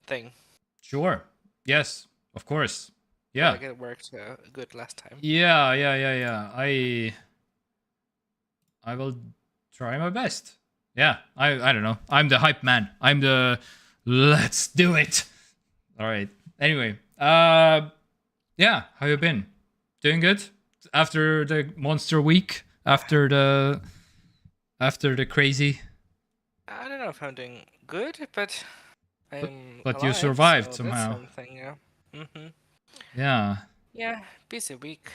thing. Sure. Yes, of course. Yeah. Like it worked good last time. Yeah. I will try my best. Yeah. I don't know. I'm the hype man. I'm the let's do it. All right. Anyway, yeah. How you been? Doing good after the monster week? After the crazy. I don't know if I'm doing good, but I'm But you alive, survived so that's somehow. something, yeah. Mm-hmm. Yeah. Yeah, busy week.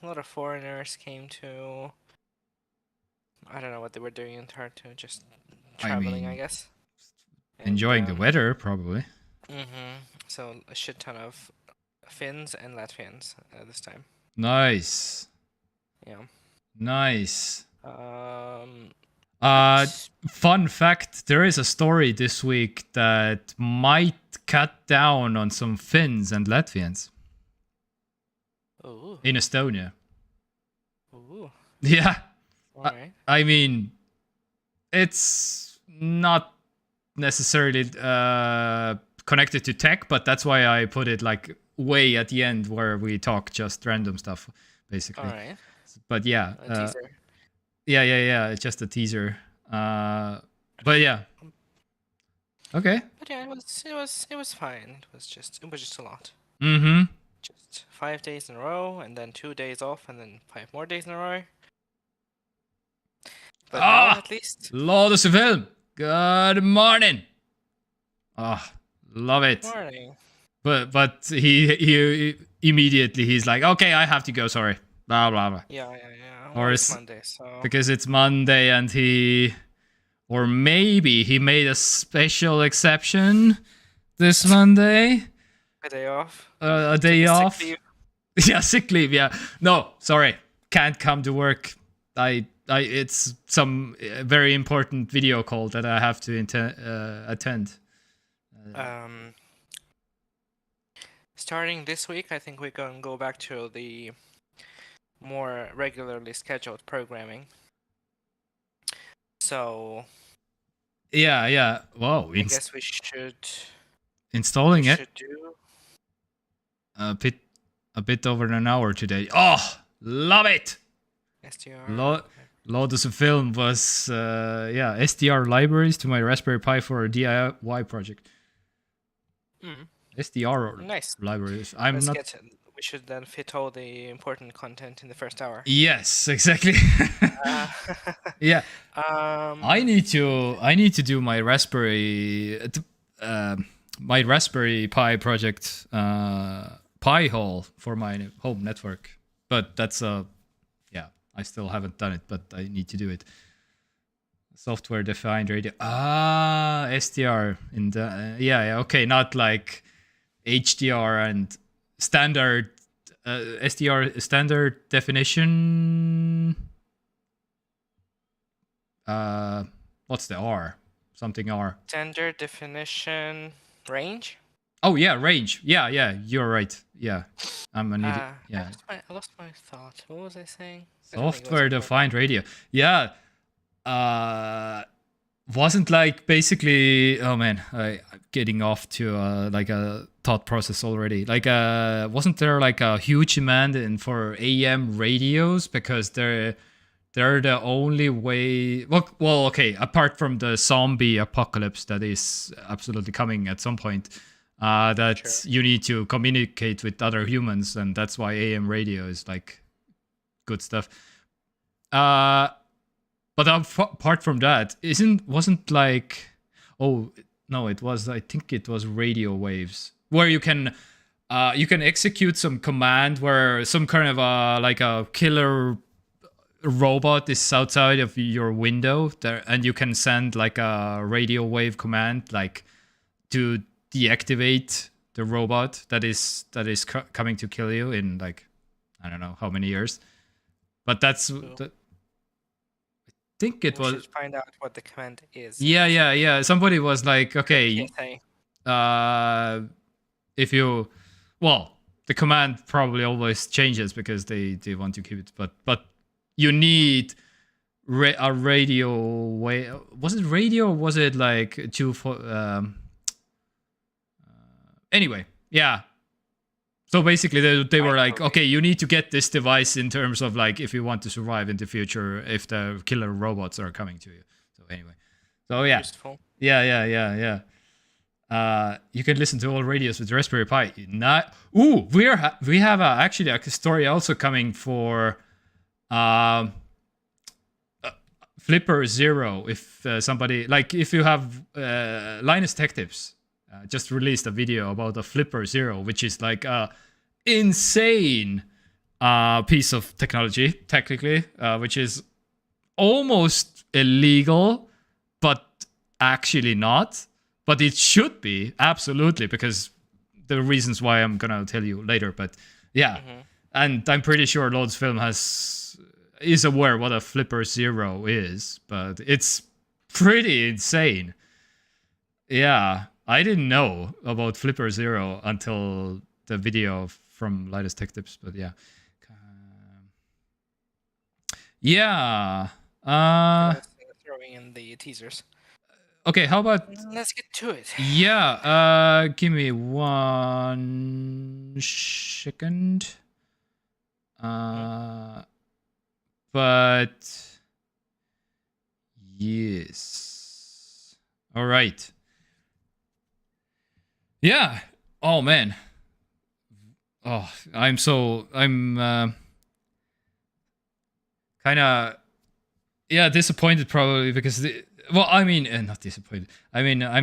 A lot of foreigners came to. I don't know what they were doing in Tartu, just traveling, I guess. Enjoying the weather, probably. Mm-hmm. So a shit ton of Finns and Latvians this time. Nice. Yeah. Nice. Fun fact, there is a story this week that might cut down on some Finns and Latvians. Ooh. In Estonia. Ooh. Yeah. All right. I mean, it's not necessarily connected to tech, but that's why I put it like way at the end where we talk just random stuff, basically. All right. But yeah. A teaser. Yeah. It's just a teaser. But yeah. Okay. But yeah, it was fine. It was just a lot. Mm-hmm. Just 5 days in a row, and then 2 days off, and then 5 more days in a row. But now, at least. Lord film. Good morning. Love it. Morning. But he immediately he's like, okay, I have to go. Sorry. Blah blah blah. Yeah. Or it's Monday, so because it's Monday and or maybe he made a special exception this Monday. A day off. A day off. Sick leave. Yeah, sick leave. Yeah. No, sorry, can't come to work. It's some very important video call that I have to attend. Starting this week, I think we're going to go back to the more regularly scheduled programming. So. Yeah. Whoa. I guess we should. Installing it. Should do a bit over an hour today. Oh, love it. SDR. Lotus of Film was SDR libraries to my Raspberry Pi for a DIY project. SDR nice libraries. We should then fit all the important content in the first hour. Yes, exactly. Yeah. I need to do my Raspberry Pi project Pi hole for my home network, but that's I still haven't done it, but I need to do it. Software defined radio. SDR in the okay, not like HDR and standard SDR standard definition. What's the R? Something R. Standard definition range. Oh yeah, range. Yeah, you're right. Yeah, I'm an idiot. Yeah. I lost my thought. What was I saying? Software defined radio. Yeah. Wasn't like basically. Oh man, I'm getting off to like a thought process already. Like, wasn't there like a huge demand for AM radios because they're the only way. Well, okay. Apart from the zombie apocalypse that is absolutely coming at some point. That you need to communicate with other humans, and that's why AM radio is like good stuff. But apart from that, wasn't like, oh no, it was, I think it was radio waves where you can execute some command where some kind of like a killer robot is outside of your window there, and you can send like a radio wave command like to deactivate the robot that is coming to kill you in like I don't know how many years, but that's I think it was. Should find out what the command is. Yeah. Somebody was like, okay, if you, the command probably always changes because they want to keep it, but you need a radio way. Was it radio or was it like anyway, yeah. So basically, they were like, okay, you need to get this device in terms of like if you want to survive in the future if the killer robots are coming to you. So anyway, so yeah, Useful. yeah. You can listen to all radios with Raspberry Pi. We have actually a story also coming for Flipper Zero. If somebody like if you have Linus Tech Tips just released a video about a Flipper Zero, which is like a insane piece of technology, technically, which is almost illegal, but actually not. But it should be, absolutely, because the reasons why I'm gonna tell you later. But yeah, and I'm pretty sure Loads Film is aware what a Flipper Zero is, but it's pretty insane. Yeah, I didn't know about Flipper Zero until the video from Linus Tech Tips, but yeah. Throwing in the teasers. Okay, how about... Let's get to it. Yeah, give me 1 second. But... Yes. All right. Yeah. Oh, man. Oh, I'm kind of... Yeah, disappointed probably because... Well, I mean, not disappointed. I mean, I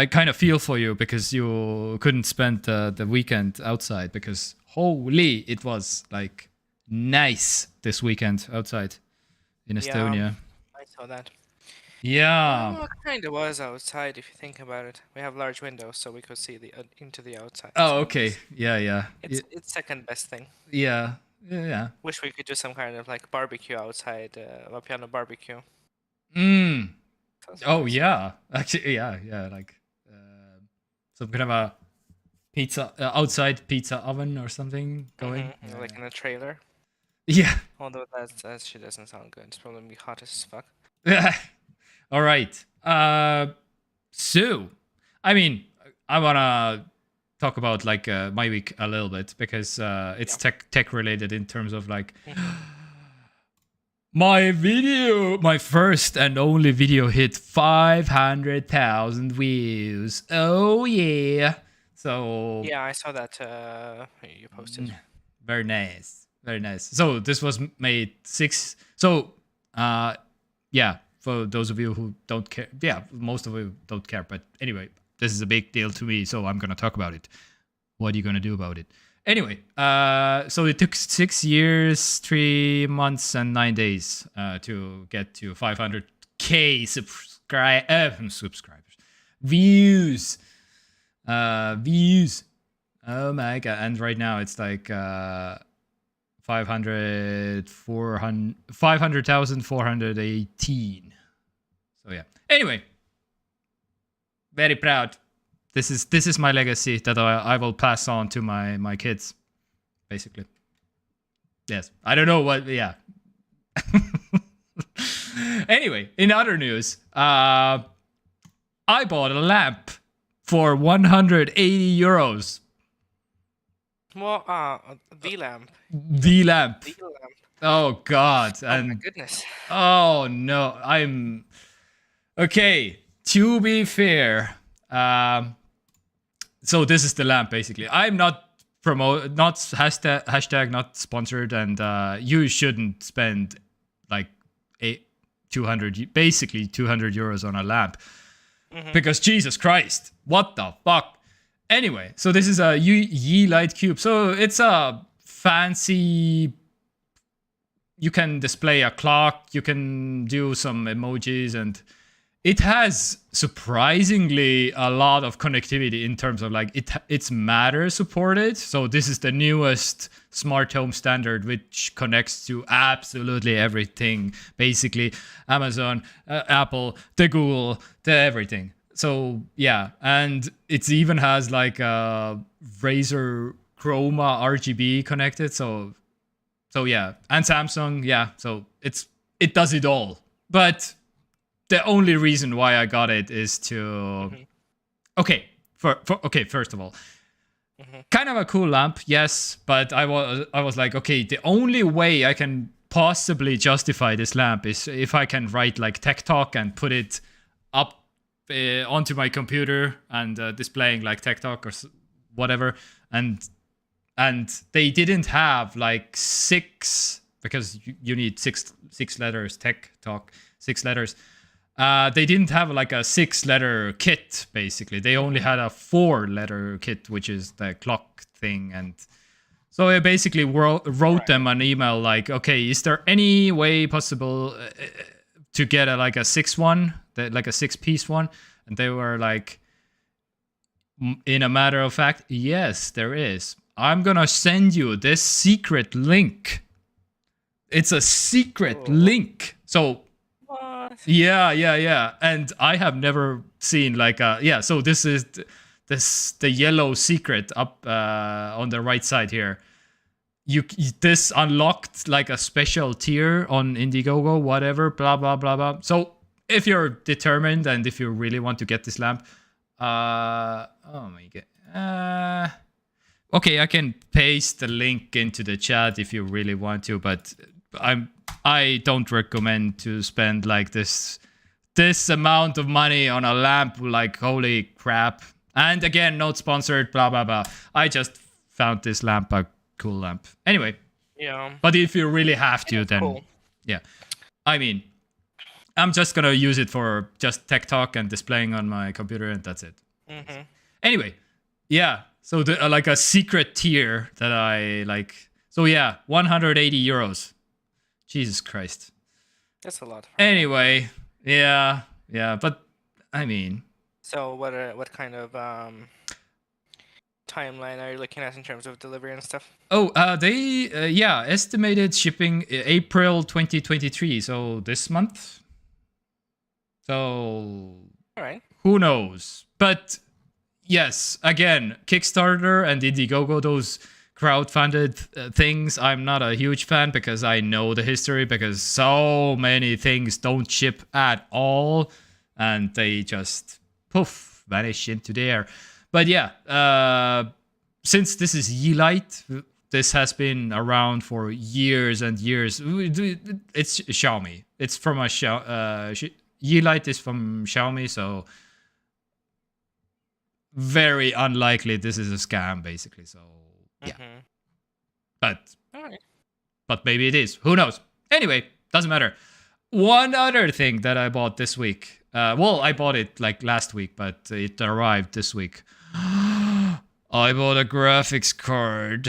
kind of feel for you because you couldn't spend the weekend outside because holy, it was like nice this weekend outside in Estonia. I saw that. Yeah. Well, it kind of was outside if you think about it. We have large windows, so we could see into the outside. Oh, so okay. Yeah. It's second best thing. Yeah. Wish we could do some kind of like barbecue outside, a piano barbecue. Oh yeah, actually, yeah, like some kind of a pizza outside pizza oven or something going, like in a trailer. Yeah. Although that shit doesn't sound good. It's probably gonna be hot as fuck. All right. So, I mean, I wanna talk about like my week a little bit because it's tech related in terms of like my first and only video hit 500,000 views. Oh yeah. So yeah, I saw that you posted. Very nice. So this was made 6. So yeah, for those of you who don't care, most of you don't care, but anyway, this is a big deal to me, so I'm gonna talk about it. What are you gonna do about it? Anyway, so it took 6 years, 3 months, and 9 days to get to 500k subscribers, views. Oh my god! And right now it's like 500,418. So yeah. Anyway, very proud. This is my legacy that I will pass on to my kids, basically. Yes, I don't know what. Yeah. Anyway, in other news, I bought a lamp for 180 euros. Well, the lamp. The lamp. Oh god! Oh my goodness. Oh no! I'm okay. To be fair, so this is the lamp basically. I'm not hashtag not sponsored, and you shouldn't spend like 200 euros on a lamp because Jesus Christ, what the fuck? Anyway, so this is a Yeelight Cube. So it's a fancy. You can display a clock. You can do some emojis, and it has surprisingly a lot of connectivity in terms of like it's Matter supported. So this is the newest smart home standard which connects to absolutely everything, basically Amazon, Apple, the Google, the everything. So yeah, and it even has like a Razer Chroma RGB connected. So yeah, and Samsung, yeah. So it does it all. But the only reason why I got it is to Okay, first of all, kind of a cool lamp, yes, but I was like, okay, the only way I can possibly justify this lamp is if I can write like TekTok and put it up onto my computer and displaying like TekTok or whatever, and they didn't have like 6, because you need six letters, TekTok, 6 letters. They didn't have like a 6-letter kit, basically. They only had a 4-letter kit, which is the clock thing. And so I basically wrote them an email like, okay, is there any way possible to get like a 6 one, like a 6-piece one? And they were like, in a matter of fact, yes, there is. I'm going to send you this secret link. It's a secret link. So... Yeah. And I have never seen like so this is the yellow secret up on the right side here. This unlocked like a special tier on Indiegogo, whatever, blah blah blah blah. So if you're determined and if you really want to get this lamp, oh my god. Okay, I can paste the link into the chat if you really want to, but I don't recommend to spend like this amount of money on a lamp. Like, holy crap. And again, not sponsored, blah blah blah. I just found this lamp a cool lamp. Anyway. Yeah. But if you really have to, then cool. Yeah. I mean, I'm just gonna use it for just TekTok and displaying on my computer, and that's it. Anyway, yeah. So like a secret tier that I like. So yeah, 180 euros. Jesus Christ. That's a lot. Anyway, yeah, but I mean. So what kind of timeline are you looking at in terms of delivery and stuff? Oh, they estimated shipping April 2023, so this month. So all right. Who knows? But yes, again, Kickstarter and Indiegogo, those crowdfunded things, I'm not a huge fan because I know the history, because so many things don't ship at all and they just poof, vanish into the air. But yeah, since this is Yeelight, this has been around for years and years. It's Xiaomi. It's from a Yeelight is from Xiaomi, so very unlikely this is a scam, basically. So yeah, but maybe it is. Who knows? Anyway, doesn't matter. One other thing that I bought this week. Well, I bought it like last week, but it arrived this week. I bought a graphics card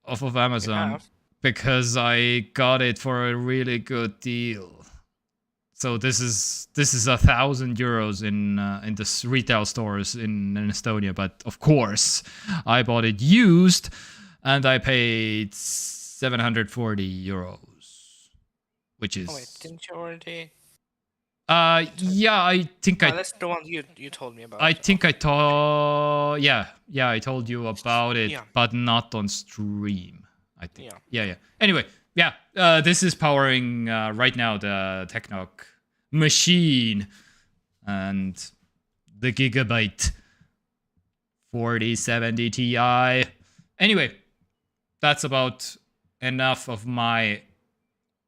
off of Amazon because I got it for a really good deal. So this is 1,000 euros in the retail stores in Estonia, but of course I bought it used, and I paid 740 euros, which is. Oh wait, didn't you already? Yeah, I think that's the one you told me about. I think I told. Yeah, I told you about it, but not on stream. I think. Yeah. Anyway, yeah, this is powering right now the TekTok machine and the Gigabyte 4070 Ti. Anyway, that's about enough of my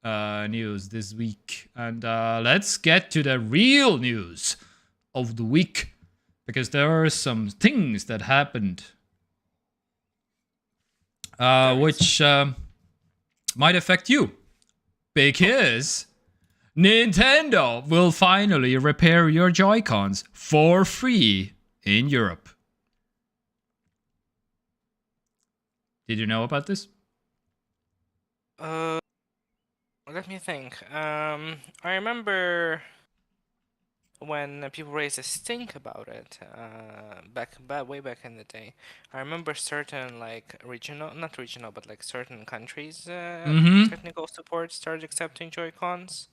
news this week, and let's get to the real news of the week, because there are some things that happened which might affect you, because Nintendo will finally repair your Joy-Cons for free in Europe. Did you know about this? Let me think. I remember when people raised a stink about it, way back in the day. I remember certain not regional, but like certain countries technical support started accepting Joy-Cons.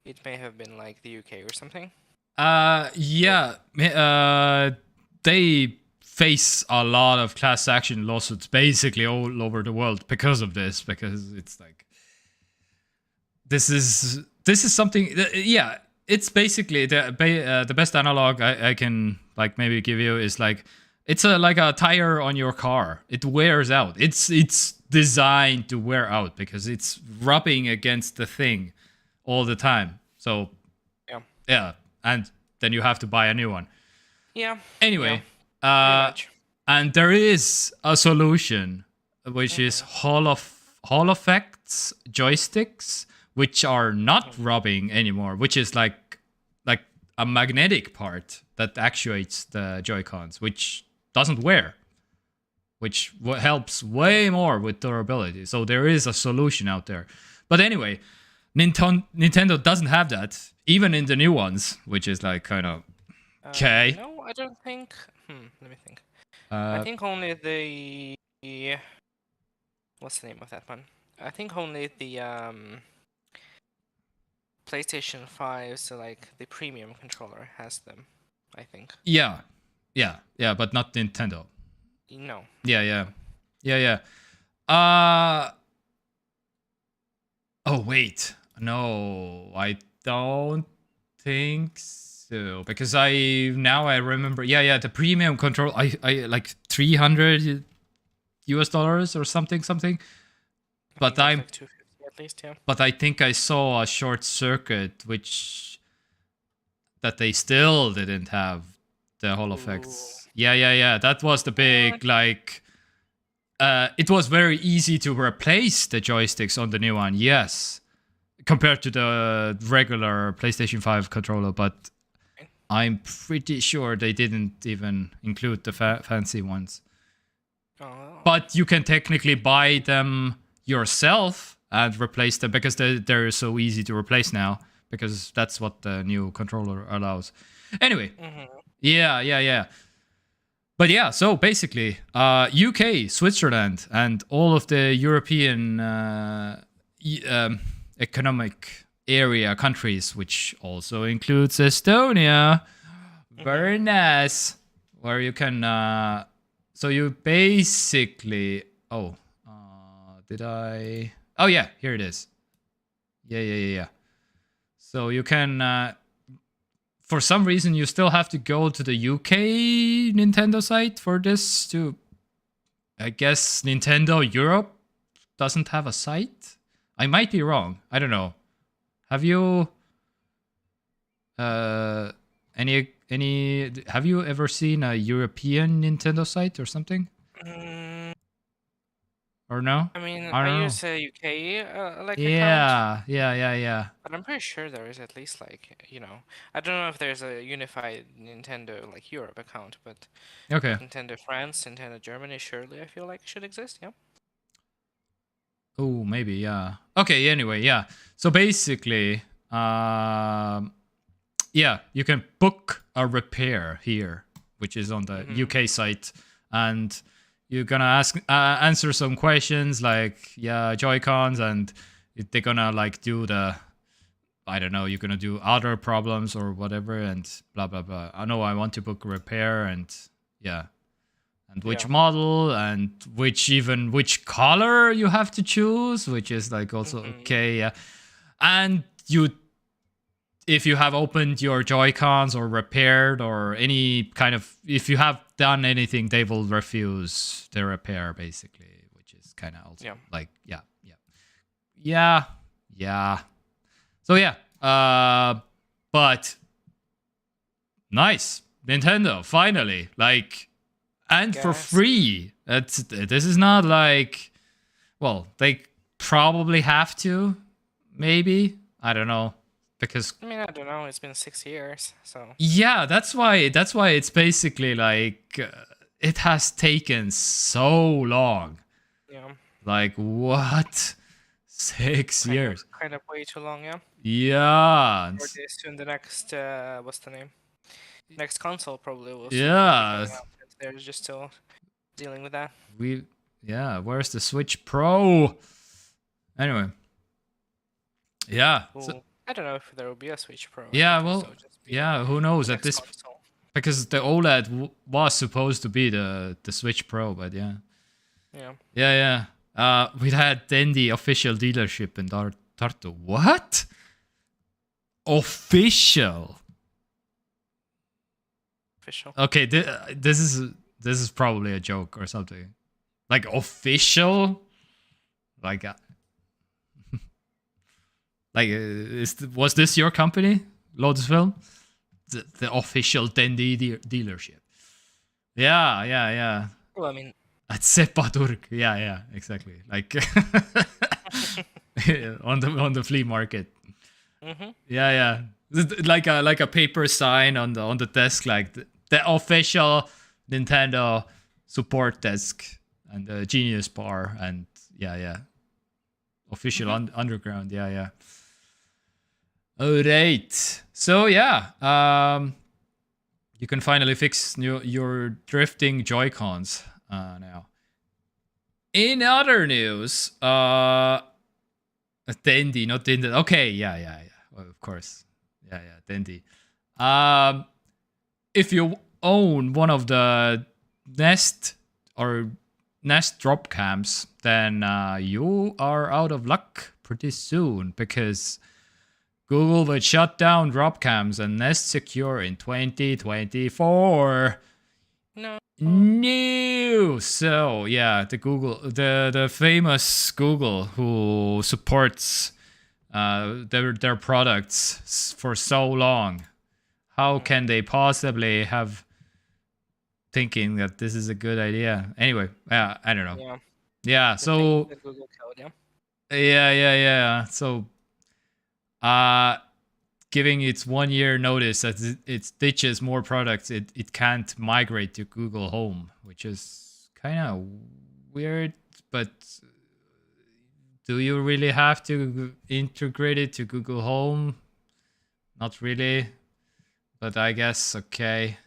It may have been like the UK or something. They face a lot of class action lawsuits basically all over the world because of this, because it's like this is something it's basically the best analog I can like maybe give you is like it's like a tire on your car. It wears out. It's designed to wear out because it's rubbing against the thing all the time. So yeah, and then you have to buy a new one. Yeah. Anyway, Pretty much. and there is a solution which is Hall effects joysticks, which are not rubbing anymore, which is like a magnetic part that actuates the Joy-Cons, which doesn't wear, which helps way more with durability. So there is a solution out there. But anyway, Nintendo doesn't have that, even in the new ones, which is like kind of okay. No, I don't think. Let me think. I think only the what's the name of that one? I think only the PlayStation 5, so like the premium controller has them. I think. Yeah, but not Nintendo. No. Yeah. Oh wait, no, I don't think so because I remember. Yeah, the premium control. I like $300 or something. But I'm like 250 at least, yeah. But I think I saw a short circuit that they still didn't have the Hall effects. Yeah. That was the big like. It was very easy to replace the joysticks on the new one, yes, compared to the regular PlayStation 5 controller. But I'm pretty sure they didn't even include the fancy ones. Oh. But you can technically buy them yourself and replace them because they're so easy to replace now because that's what the new controller allows. Anyway, yeah. But yeah, so basically, UK, Switzerland, and all of the European economic area countries, which also includes Estonia, very nice, where you can. So you basically. Did I? Oh yeah, here it is. Yeah. So you can. For some reason, you still have to go to the UK Nintendo site for this to... I guess Nintendo Europe doesn't have a site? I might be wrong. I don't know. Have you... Have you ever seen a European Nintendo site or something? Or no? I mean, I don't I know. use a UK account. Yeah. But I'm pretty sure there is at least like, I don't know if there's a unified Nintendo like Europe account, but Okay. Nintendo France, Nintendo Germany, surely I feel like should exist, yeah. Oh, maybe, yeah. Okay, anyway, yeah. So basically, yeah, you can book a repair here, which is on the UK site, and you're gonna answer some questions like, Joy-Cons, and they're gonna like do the, I don't know, you're gonna do other problems or whatever, and blah blah blah. I know I want to book a repair, and yeah, and which model, and which color you have to choose, which is like also okay, yeah, and if you have opened your Joy-Cons or repaired or any kind of, if you have done anything, they will refuse the repair basically, which is kind of also like, yeah. So yeah, but nice, Nintendo finally, like, and for free. This is not like, well, they probably have to, maybe, I don't know. Because I mean, I don't know. It's been 6 years, so yeah, that's why it's basically like it has taken so long. Yeah. Like what? 6 years. Kind of way too long, yeah. Yeah. Or this soon the next what's the name? Next console probably will. Yeah. They're just still dealing with that. Where's the Switch Pro? Anyway. Yeah. So, I don't know if there will be a Switch Pro. Yeah, well, who knows at this console. Because the OLED was supposed to be the Switch Pro, but yeah. Yeah. We had then the official dealership in Tartu. What? Official. Okay, this is probably a joke or something. Like official, like was this your company, Lotus Film? The official Tendi dealership. Yeah. Well, I mean, at Sepaturg. Yeah, exactly. Like on the flea market. Mm-hmm. Yeah. Like a paper sign on the desk, like the official Nintendo support desk and the Genius Bar, and yeah. Official underground. Yeah. All right. So yeah, you can finally fix your drifting Joy-Cons now. In other news, Tendi, not Tendi. Okay, yeah. Well, of course. Yeah, Tendi. If you own one of the Nest drop cams, then you are out of luck pretty soon, because Google will shut down Dropcams and Nest Secure in 2024. No. So yeah, the famous Google, who supports their products for so long, how can they possibly have thinking that this is a good idea? Anyway, I don't know. Yeah. So the Google code, yeah. So giving its 1 year notice that it ditches more products, it can't migrate to Google Home, which is kind of weird. But do you really have to integrate it to Google Home? Not really, but I guess okay.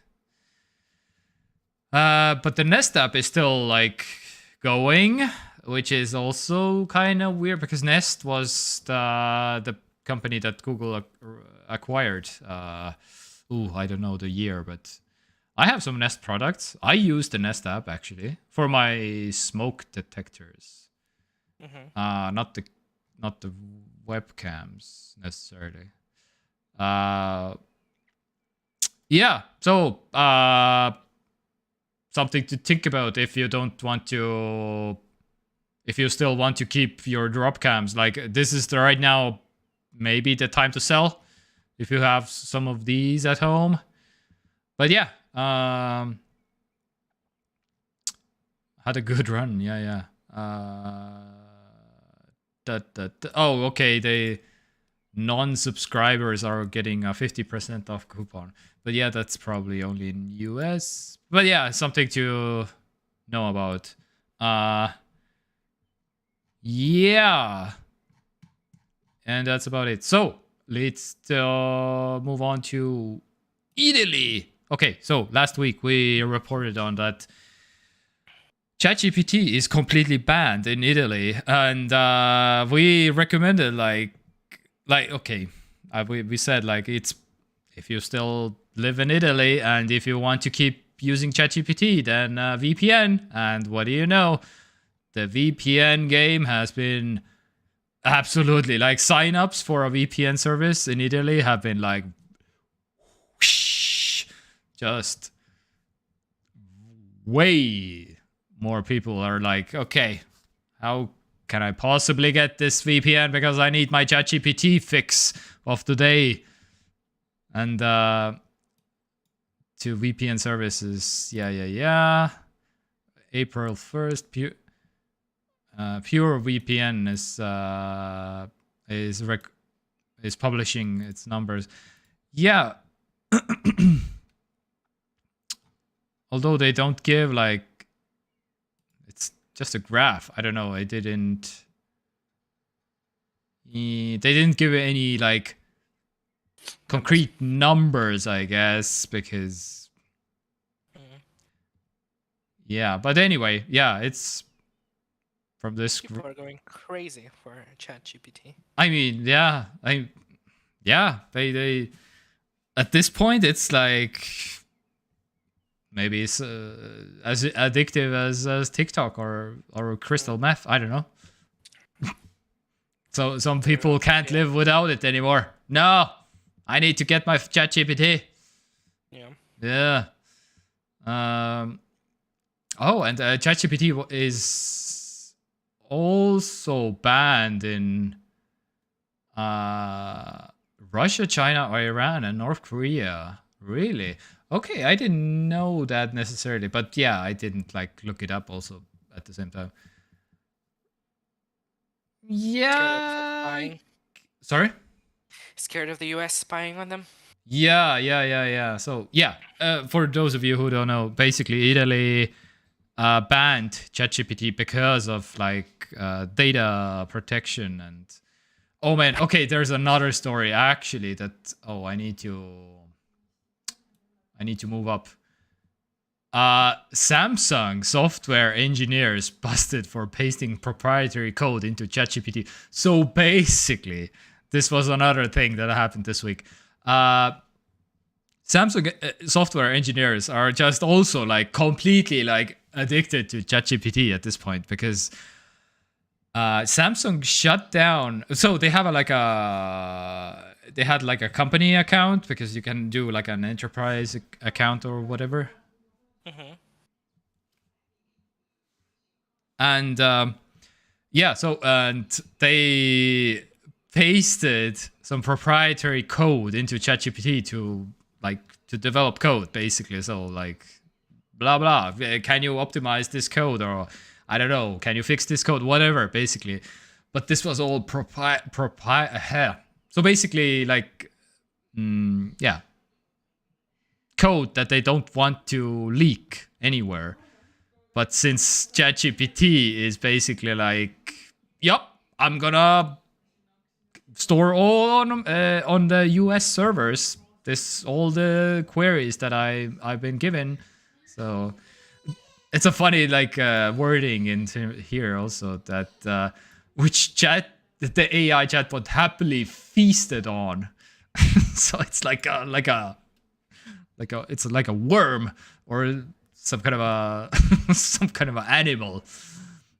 But the Nest app is still like going, which is also kind of weird, because Nest was the company that Google acquired. I don't know the year, but I have some Nest products. I use the Nest app actually for my smoke detectors. Not the webcams necessarily. Yeah. So something to think about if you still want to keep your drop cams. Like, this is right now maybe the time to sell if you have some of these at home. But yeah, had a good run. Yeah. Oh, okay. The non-subscribers are getting a 50% off coupon. But yeah, that's probably only in US. But yeah, something to know about. Yeah. And that's about it. So let's move on to Italy. Okay, so last week we reported on that ChatGPT is completely banned in Italy, and we recommended like okay, we said like, it's, if you still live in Italy and if you want to keep using ChatGPT, then VPN. And what do you know? The VPN game has been absolutely, like, signups for a VPN service in Italy have been like whoosh, just way more people are like, okay, how can I possibly get this VPN, because I need my ChatGPT fix of the day. And to VPN services, yeah. April 1st, Pure VPN is publishing its numbers. Yeah. Although they don't give, like, it's just a graph. I don't know. They didn't give any like concrete numbers, I guess, because yeah. But anyway, yeah, it's from this. People are going crazy for ChatGPT. I mean, yeah, they at this point, it's like, maybe it's as addictive as TikTok or crystal meth. I don't know. So some people can't live without it anymore. No, I need to get my ChatGPT. Yeah. Yeah. Oh, and ChatGPT is also banned in Russia, China, Iran, and North Korea. Really? Okay, I didn't know that necessarily, but yeah, I didn't like look it up also at the same time. Scared of Yeah. spying. Sorry? Scared of the U.S. spying on them. Yeah. So yeah, for those of you who don't know, basically Italy banned ChatGPT because of like data protection and. Oh man, okay, there's another story actually that I need to move up. Samsung software engineers busted for pasting proprietary code into ChatGPT. So basically, this was another thing that happened this week. Samsung software engineers are just also like completely like addicted to ChatGPT at this point because Samsung shut down. So they have they had like a company account because you can do like an enterprise account or whatever. Mm-hmm. And yeah, so and they pasted some proprietary code into ChatGPT to develop code basically. So like blah blah. Can you optimize this code or I don't know? Can you fix this code? Whatever, basically. But this was all so basically like yeah, code that they don't want to leak anywhere. But since ChatGPT is basically like, yep, I'm gonna store all on the US servers all the queries that I've been given. So it's a funny like wording into here also that which the AI chatbot happily feasted on. So it's like a it's like a worm or some kind of a some kind of an animal.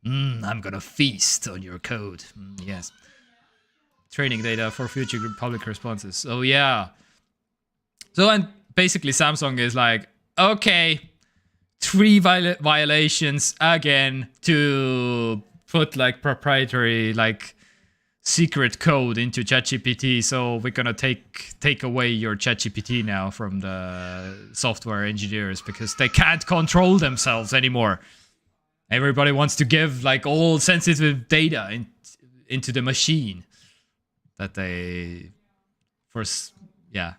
I'm gonna feast on your code. Yes. Training data for future public responses. So yeah. So and basically Samsung is like, okay, 3 violations again to put like proprietary like secret code into ChatGPT. So we're gonna take away your ChatGPT now from the software engineers because they can't control themselves anymore. Everybody wants to give like all sensitive data into the machine that they first yeah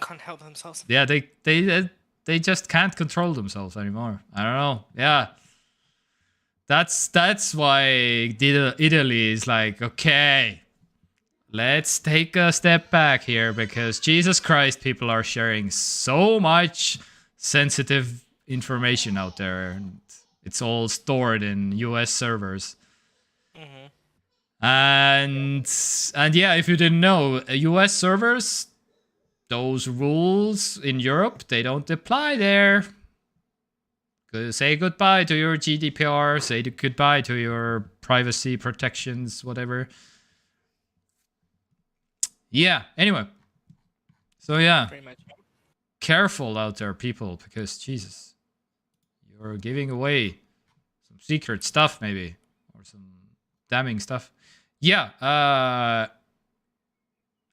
Can't help themselves. yeah they just can't control themselves anymore. I don't know. Yeah. That's why Italy is like, okay, let's take a step back here because Jesus Christ, people are sharing so much sensitive information out there. And it's all stored in US servers. Mm-hmm. And yeah, if you didn't know, US servers, those rules in Europe, they don't apply there. Say goodbye to your GDPR, say goodbye to your privacy protections, whatever. Yeah, anyway. So yeah, Pretty much. careful out there, people, because Jesus, you're giving away some secret stuff, maybe, or some damning stuff. Yeah,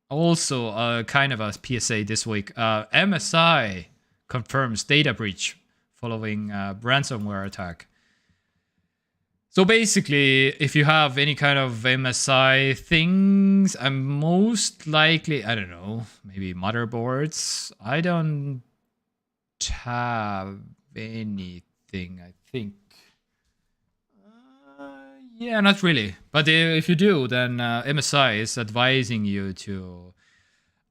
also kind of a PSA this week. MSI confirms data breach following ransomware attack. So basically, if you have any kind of MSI things, I'm most likely, I don't know, maybe motherboards. I don't have anything, I think. Yeah, not really. But if you do, then MSI is advising you to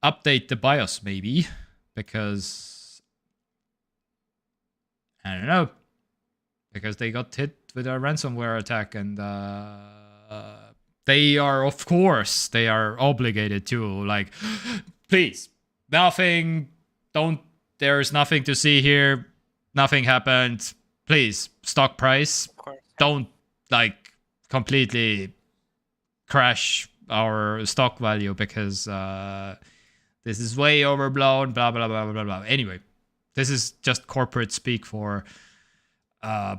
update the BIOS, maybe, because I don't know, because they got hit with a ransomware attack, and they are, of course, they are obligated to like, please, nothing, don't, there's nothing to see here, nothing happened, please, stock price, Of course. don't like completely crash our stock value because this is way overblown, blah, blah, blah, blah, blah. Anyway, this is just corporate speak for,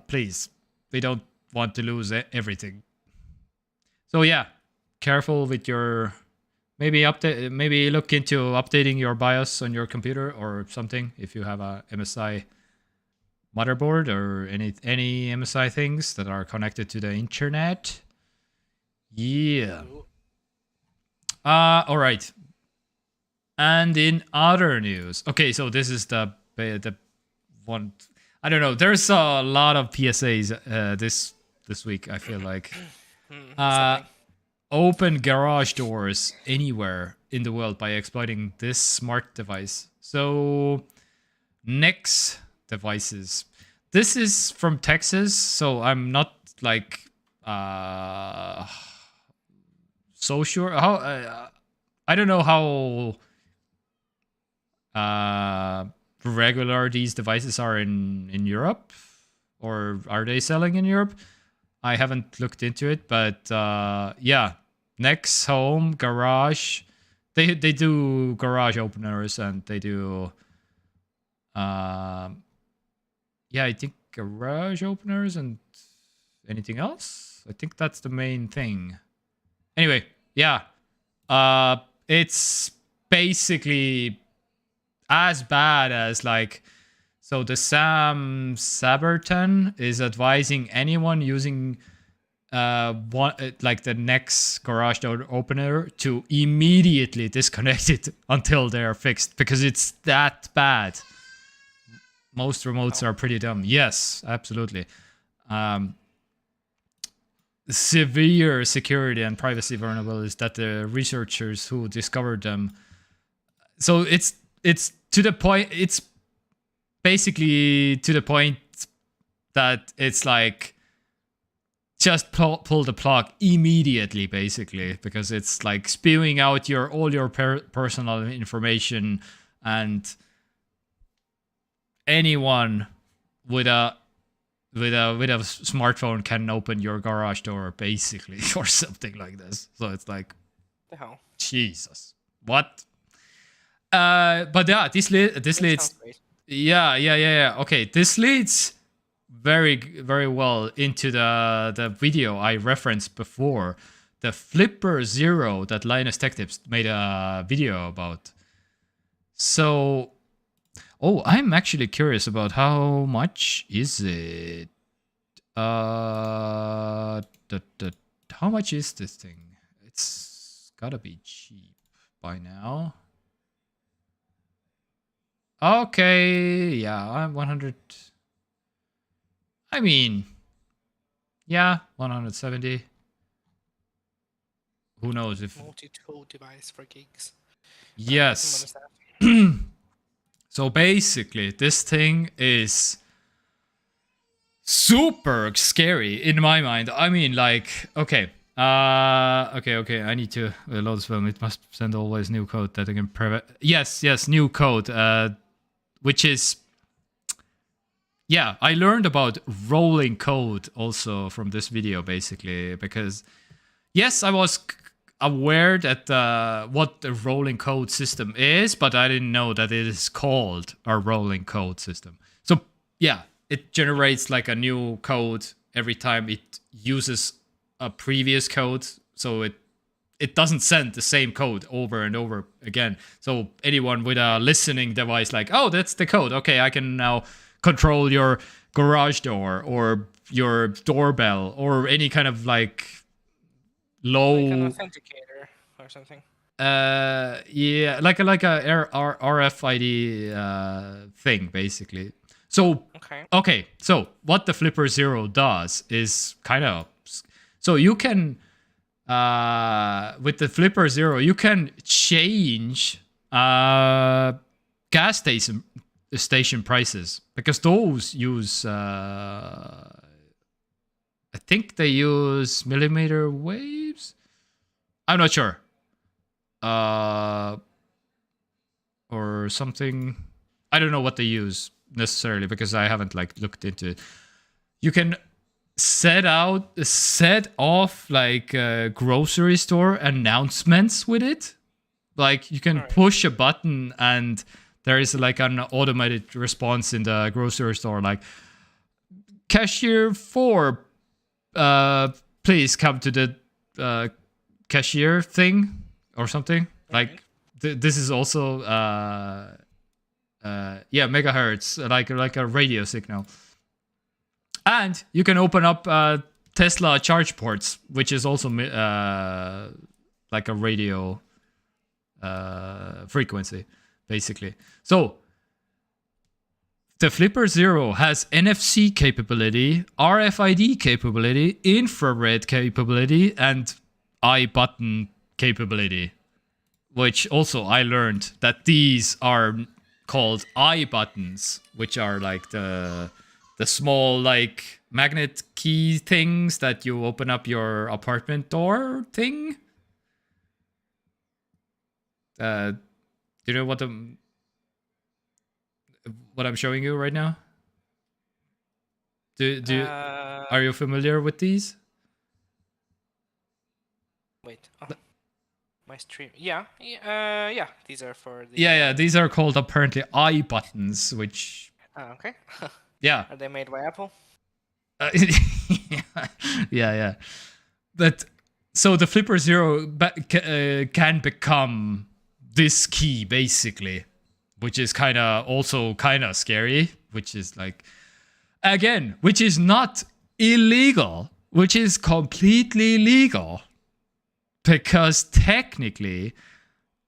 please, we don't want to lose everything. So yeah, careful with your, maybe look into updating your BIOS on your computer or something if you have a MSI motherboard or any MSI things that are connected to the internet. Yeah. All right. And in other news, okay, so this is the one. I don't know. There's a lot of PSAs this week. I feel like open garage doors anywhere in the world by exploiting this smart device. So Nexx devices. This is from Texas, so I'm not like so sure how. I don't know how regular these devices are in Europe, or are they selling in Europe? I haven't looked into it, but yeah, Nexx home garage, they do garage openers and they do yeah, I think garage openers and anything else. I think that's the main thing. Anyway, yeah, it's basically as bad as like, so the Sam Saberton is advising anyone using like the Nexx garage door opener to immediately disconnect it until they're fixed, because it's that bad. Most remotes are pretty dumb. Yes, absolutely. Severe security and privacy vulnerabilities that the researchers who discovered them. So it's to the point. It's basically to the point that it's like just pull the plug immediately, basically, because it's like spewing out all your personal information, and anyone with a smartphone can open your garage door, basically, or something like this. So it's like, the hell? Jesus, what? But yeah, this leads. Yeah. Okay, this leads very, very well into the video I referenced before, the Flipper Zero that Linus Tech Tips made a video about. So, I'm actually curious about how much is it. How much is this thing? It's gotta be cheap by now. Okay, yeah, I'm 100. I mean, yeah, 170. Who knows if multi-tool device for gigs. Yes. So basically, this thing is super scary in my mind. I mean, like, okay. Okay. I need to load this film. It must send always new code that I can prevent. Yes, new code. Which is, yeah, I learned about rolling code also from this video, basically, because yes, I was aware that what the rolling code system is, but I didn't know that it is called a rolling code system. So yeah, it generates like a new code every time it uses a previous code, so it doesn't send the same code over and over again. So anyone with a listening device, like, oh, that's the code. Okay, I can now control your garage door or your doorbell or any kind of like low, like an authenticator or something. Yeah, like a RFID thing, basically. So okay, so what the Flipper Zero does is kind of, so you can with the Flipper Zero you can change gas station prices, because those use I think they use millimeter waves. I'm not sure. Or something. I don't know what they use necessarily, because I haven't like looked into it. You can set off like grocery store announcements with it. Like you can push a button and there is like an automated response in the grocery store, like cashier 4, please come to the cashier thing or something. Like this is also megahertz, like a radio signal. And you can open up Tesla charge ports, which is also like a radio frequency, basically. So the Flipper Zero has NFC capability, RFID capability, infrared capability, and iButton capability. Which also I learned that these are called iButtons, which are like the small like magnet key things that you open up your apartment door thing. Do you know what I'm showing you right now? Are you familiar with these? Wait. Oh. My stream. Yeah. These are for the. Yeah. These are called apparently iButtons, which. Oh, okay. Yeah. Are they made by Apple? Yeah. But so the Flipper Zero can become this key basically, which is kind of scary. Which is like, again, which is not illegal, which is completely legal. Because technically,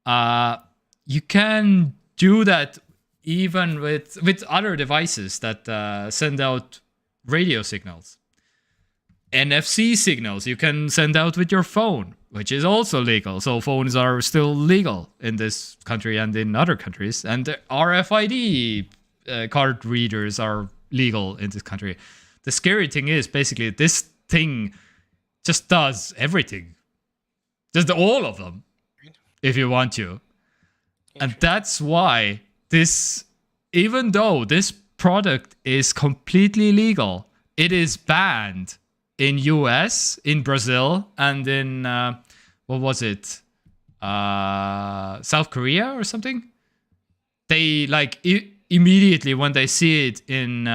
you can do that even with other devices that send out radio signals. NFC signals you can send out with your phone, which is also legal. So phones are still legal in this country and in other countries. And RFID card readers are legal in this country. The scary thing is basically this thing just does everything. Just all of them, if you want to. And that's why this, even though this product is completely legal, it is banned in US, in Brazil, and in, what was it? South Korea or something? They, like, immediately when they see it in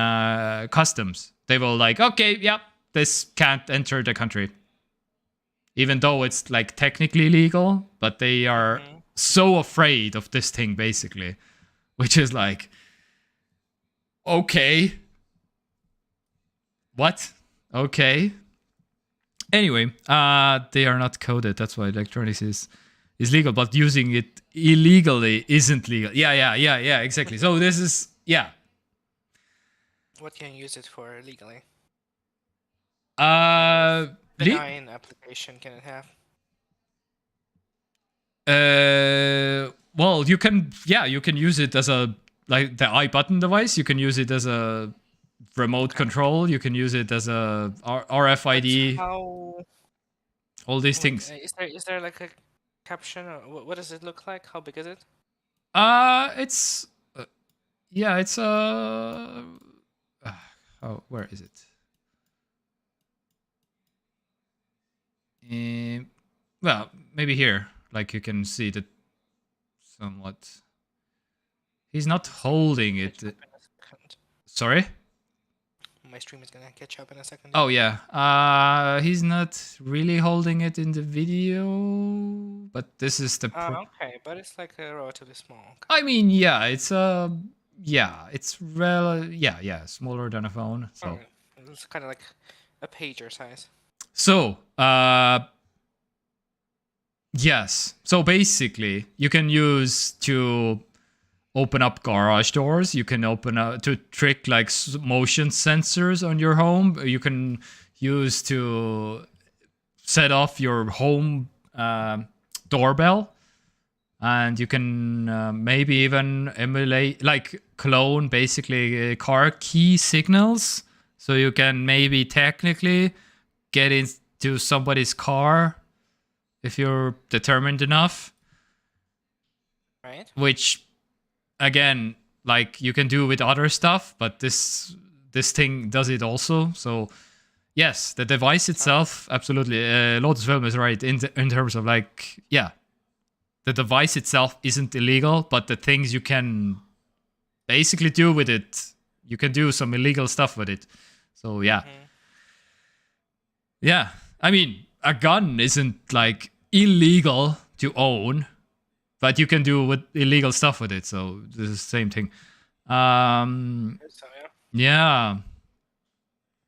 customs, they will like, okay, yep, this can't enter the country. Even though it's like technically legal, but they are so afraid of this thing basically, which is like, okay, what? Okay. Anyway, they are not coded. That's why electronics is legal, but using it illegally isn't legal. Yeah, exactly. So this is, yeah. What can you use it for legally? Benign application can it have? Well, you can use it as a, like the iButton device. You can use it as a remote control. You can use it as a RFID. All these things. Is there like a caption or what does it look like? How big is it? It's it's where is it? Well, maybe here, like you can see that somewhat. He's not holding it. Sorry? My stream is gonna catch up in a second. Oh yeah. He's not really holding it in the video, but this is the. Okay, but it's like relatively small. Okay. I mean, yeah, it's smaller than a phone. So it's kind of like a pager size. So, yes. So basically, you can use to open up garage doors. You can open up to trick like motion sensors on your home. You can use to set off your home doorbell. And you can maybe even emulate, like clone basically car key signals. So you can maybe technically get into somebody's car if you're determined enough. Right. Which, again, like you can do with other stuff, but this thing does it also. So, yes, the device itself, absolutely. Lotus Film is right in terms of like, yeah. the device itself isn't illegal, but the things you can basically do with it, you can do some illegal stuff with it. So yeah. Yeah. I mean, a gun isn't like illegal to own, but you can do with illegal stuff with it. So this is the same thing. So, yeah. Yeah.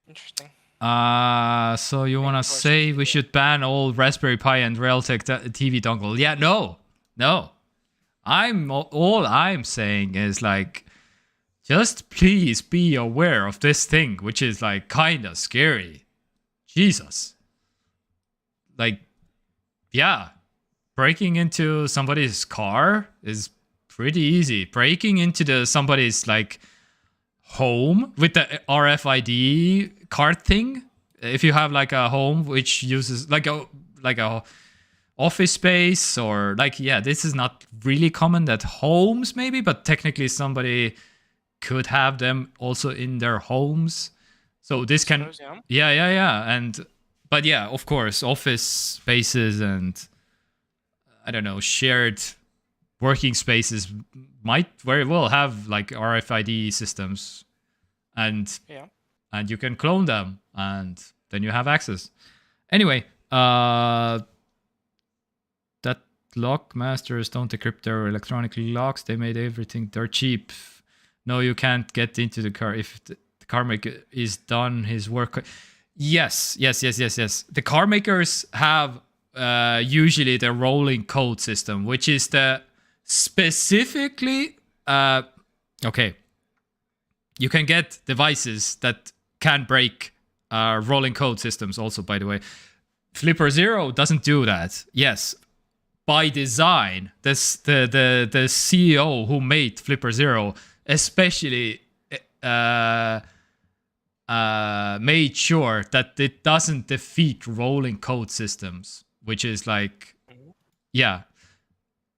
Interesting. So you want to say we should ban all Raspberry Pi and Realtek TV dongle? Yeah, no. All I'm saying is like, just please be aware of this thing, which is like kind of scary. Jesus. Like, yeah, breaking into somebody's car is pretty easy. Breaking into somebody's like home with the RFID card thing, if you have like a home which uses like a office space, or like, yeah, this is not really common at homes maybe, but technically somebody could have them also in their homes. So this can, yeah. And but yeah, of course, office spaces and I don't know, shared working spaces might very well have like RFID systems, and you can clone them, and then you have access. Anyway, that lock masters don't decrypt their electronic locks. They made everything dirt cheap. No, you can't get into the car if the car maker is done his work. Yes. The car makers have usually the rolling code system, which is the specifically okay. You can get devices that can break rolling code systems also, by the way. Flipper Zero doesn't do that. Yes, by design, the CEO who made Flipper Zero especially made sure that it doesn't defeat rolling code systems, which is like, yeah.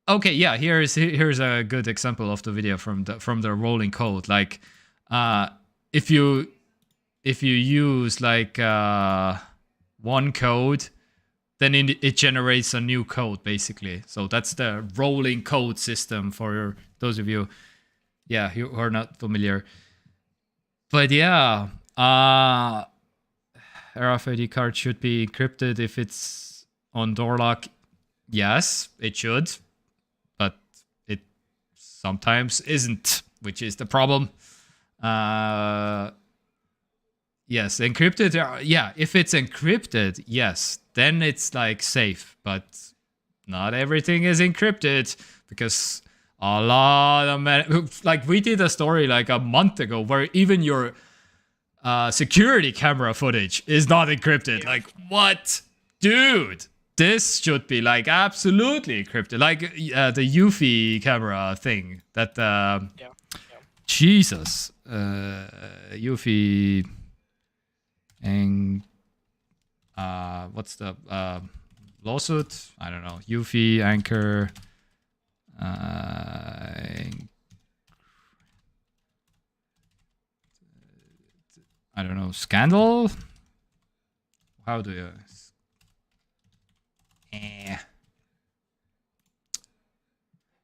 Okay, yeah. Here's a good example of the video from the rolling code. Like, if you use like one code, then it generates a new code basically. So that's the rolling code system for those of you, yeah, who are not familiar. But yeah, RFID card should be encrypted if it's on door lock. Yes, it should, but it sometimes isn't, which is the problem. Yes, encrypted. Yeah, if it's encrypted, yes, then it's like safe. But not everything is encrypted, because a lot of like we did a story like a month ago where even your security camera footage is not encrypted. Like, what, dude? This should be like absolutely encrypted, like the Eufy camera thing. That Jesus, Eufy. And what's the lawsuit? I don't know. Eufy Anchor. I don't know. Scandal. How do you?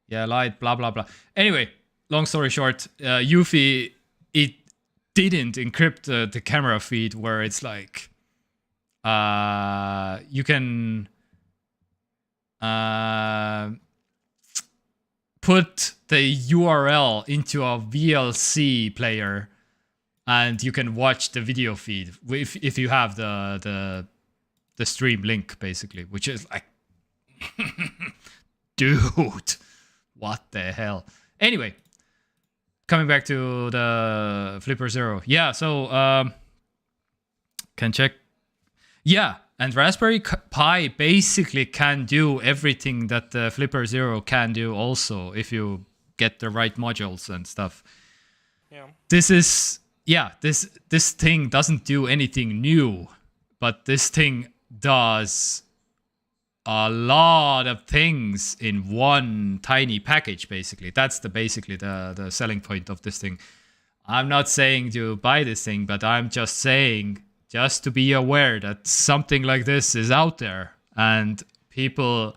Yeah, light. Blah blah blah. Anyway, long story short, Eufy, it didn't encrypt the camera feed, where it's like you can put the URL into a VLC player and you can watch the video feed if you have the stream link, basically, which is like dude, what the hell. Anyway, coming back to the Flipper Zero. Yeah, so can check. Yeah, and Raspberry Pi basically can do everything that the Flipper Zero can do also, if you get the right modules and stuff. Yeah. This is, yeah, this thing doesn't do anything new, but this thing does a lot of things in one tiny package, basically. That's basically the selling point of this thing. I'm not saying to buy this thing, but I'm just saying just to be aware that something like this is out there, and people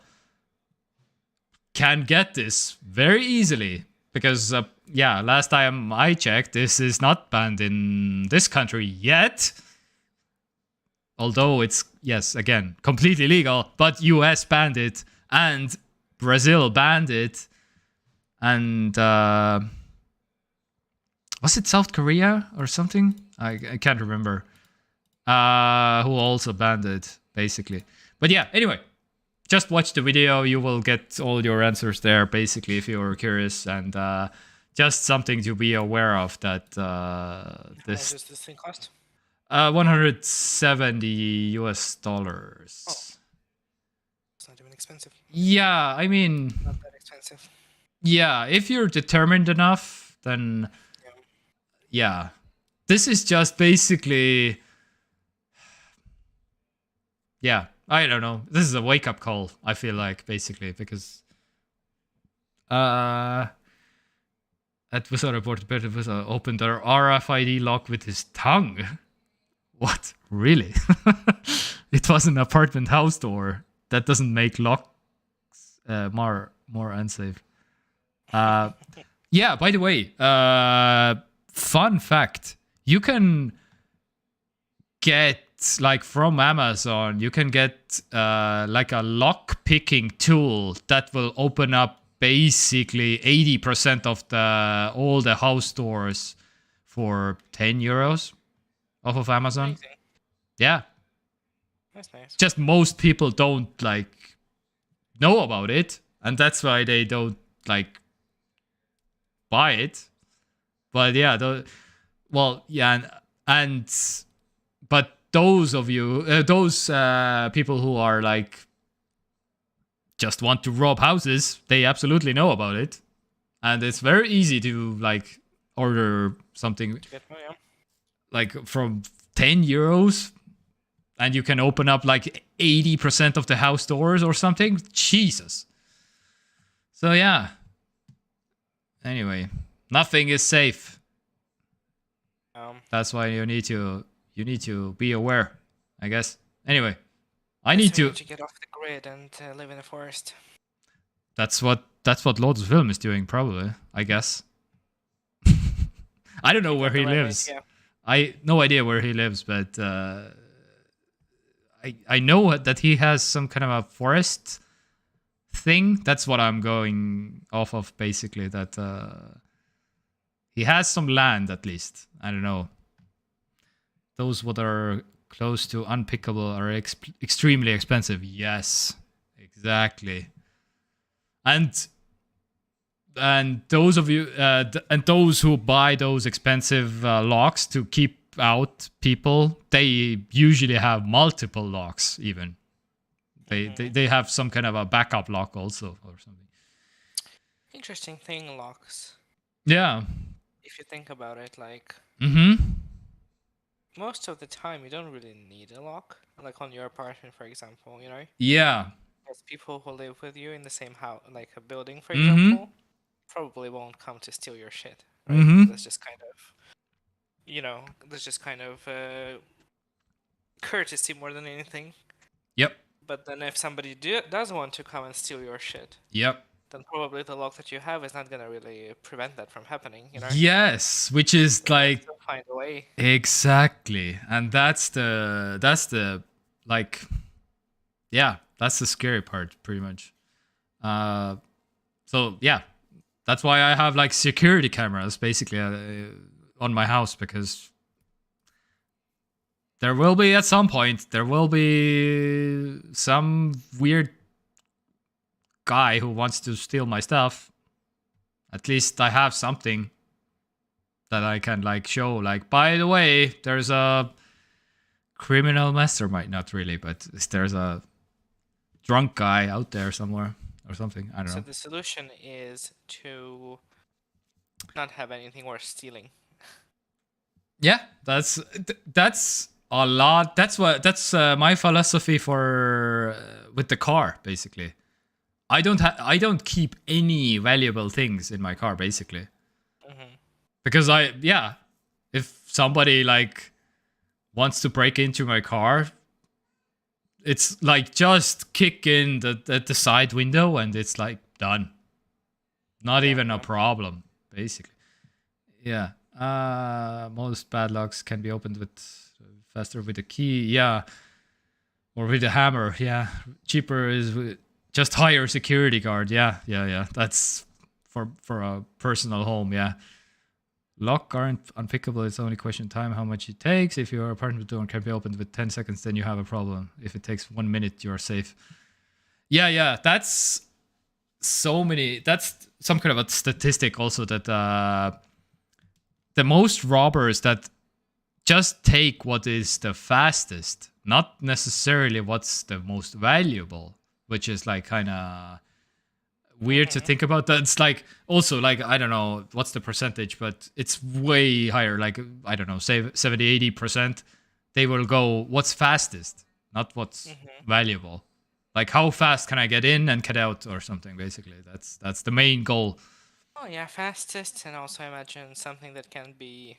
can get this very easily because, last time I checked, this is not banned in this country yet. Although it's, yes, again, completely legal, but US banned it and Brazil banned it. And was it South Korea or something? I can't remember. Who also banned it, basically. But yeah, anyway, just watch the video. You will get all your answers there, basically, if you're curious. And just something to be aware of that How much does this thing cost? $170 US. Oh, it's not even expensive. Yeah, I mean, Not that expensive. yeah, if you're determined enough, then yeah. This is just basically, yeah, I don't know. This is a wake-up call, I feel like, basically, because at Visa reported better Visa opened their RFID lock with his tongue. What? Really? It was an apartment house door. That doesn't make locks more unsafe. Yeah, by the way, fun fact. You can get, like, from Amazon, you can get like a lock picking tool that will open up basically 80% of all the house doors for 10 euros off of Amazon. Amazing. Yeah. That's nice. Just most people don't like know about it, and that's why they don't like buy it. But yeah, but those of you, those people who are like just want to rob houses, they absolutely know about it, and it's very easy to like order something like from 10 euros, and you can open up like 80% of the house doors or something. Jesus. So yeah. Anyway, nothing is safe. That's why you need to be aware, I guess. Anyway, I need to get off the grid and live in the forest. That's what Lord's Film is doing, probably, I guess. I don't know where he lives. I no idea where he lives, but I know that he has some kind of a forest thing. That's what I'm going off of, basically. That he has some land, at least. I don't know. Those what are close to unpickable are extremely expensive. Yes, exactly. And those of you and those who buy those expensive locks to keep out people, they usually have multiple locks. Even they have some kind of a backup lock also or something. Interesting thing, locks. Yeah. If you think about it, like most of the time you don't really need a lock, like on your apartment, for example, you know. Yeah. There's people who live with you in the same house, like a building, for example, probably won't come to steal your shit. Right? That's just kind of, that's just kind of courtesy more than anything. Yep. But then if somebody does want to come and steal your shit, yep, then probably the lock that you have is not gonna really prevent that from happening, you know? Yes, which is so like find a way. Exactly, and that's the like, yeah, that's the scary part, pretty much. So yeah, that's why I have like security cameras basically on my house, because there will be at some point some weird guy who wants to steal my stuff. At least I have something that I can like show, like, by the way, there's a criminal mastermind, not really, but there's a drunk guy out there somewhere or something. I don't know. So the solution is to not have anything worth stealing. Yeah, that's a lot. That's my philosophy for with the car, basically. I don't keep any valuable things in my car, basically. Because if somebody like wants to break into my car, it's like just kick in the side window and it's like done. Not Yeah, even a yeah. problem, basically. Yeah. Most padlocks can be opened with faster with a key. Yeah. Or with a hammer. Yeah. Cheaper is with just higher security guard. Yeah. Yeah. Yeah. That's for a personal home. Yeah. Lock aren't unpickable. It's only question of time how much it takes. If your apartment door can be opened with 10 seconds, then you have a problem. If it takes 1 minute, you are safe. Yeah. Yeah. That's so many. That's some kind of a statistic also that the most robbers that just take what is the fastest, not necessarily what's the most valuable, which is like kind of weird to think about. That's like also like, I don't know what's the percentage, but it's way higher. Like, I don't know, say 70-80%. They will go what's fastest, not what's valuable. Like, how fast can I get in and get out or something, basically. That's the main goal. Oh yeah, fastest, and also imagine something that can be,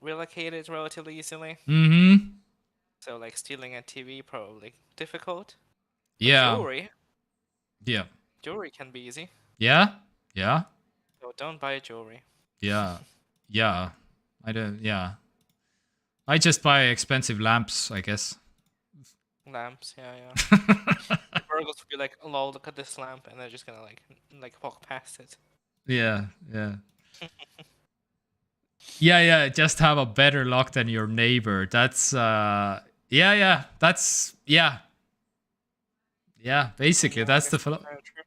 relocated relatively easily. Mm-hmm. So like stealing a TV probably difficult, but Yeah. Yeah. jewelry can be easy. Yeah. Yeah. So don't buy jewelry. Yeah. Yeah. I don't. Yeah. I just buy expensive lamps, I guess. Lamps, yeah. The burglars will be like, "Lol, look at this lamp," and they're just gonna like walk past it. Yeah. Yeah. Yeah. Just have a better lock than your neighbor. That's. Yeah. That's. Yeah. Yeah. Basically, Yeah, I that's guess the. that's kind of true.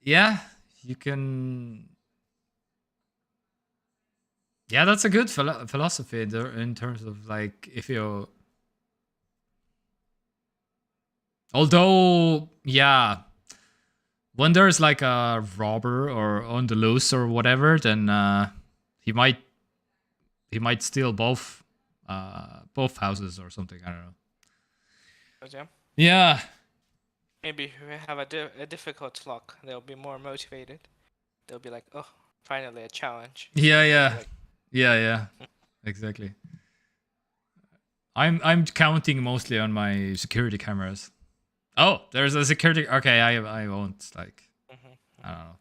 Yeah. You can. Yeah, that's a good philosophy in terms of like if you. Although, yeah, when there's like a robber or on the loose or whatever, then he might steal both houses or something. I don't know. But yeah, Yeah. maybe if we have a difficult lock, they'll be more motivated. They'll be like, "Oh, finally a challenge." Yeah. They'll be Yeah. like, Yeah. Exactly. I'm counting mostly on my security cameras. Oh, there's a security. Okay, I won't like. I don't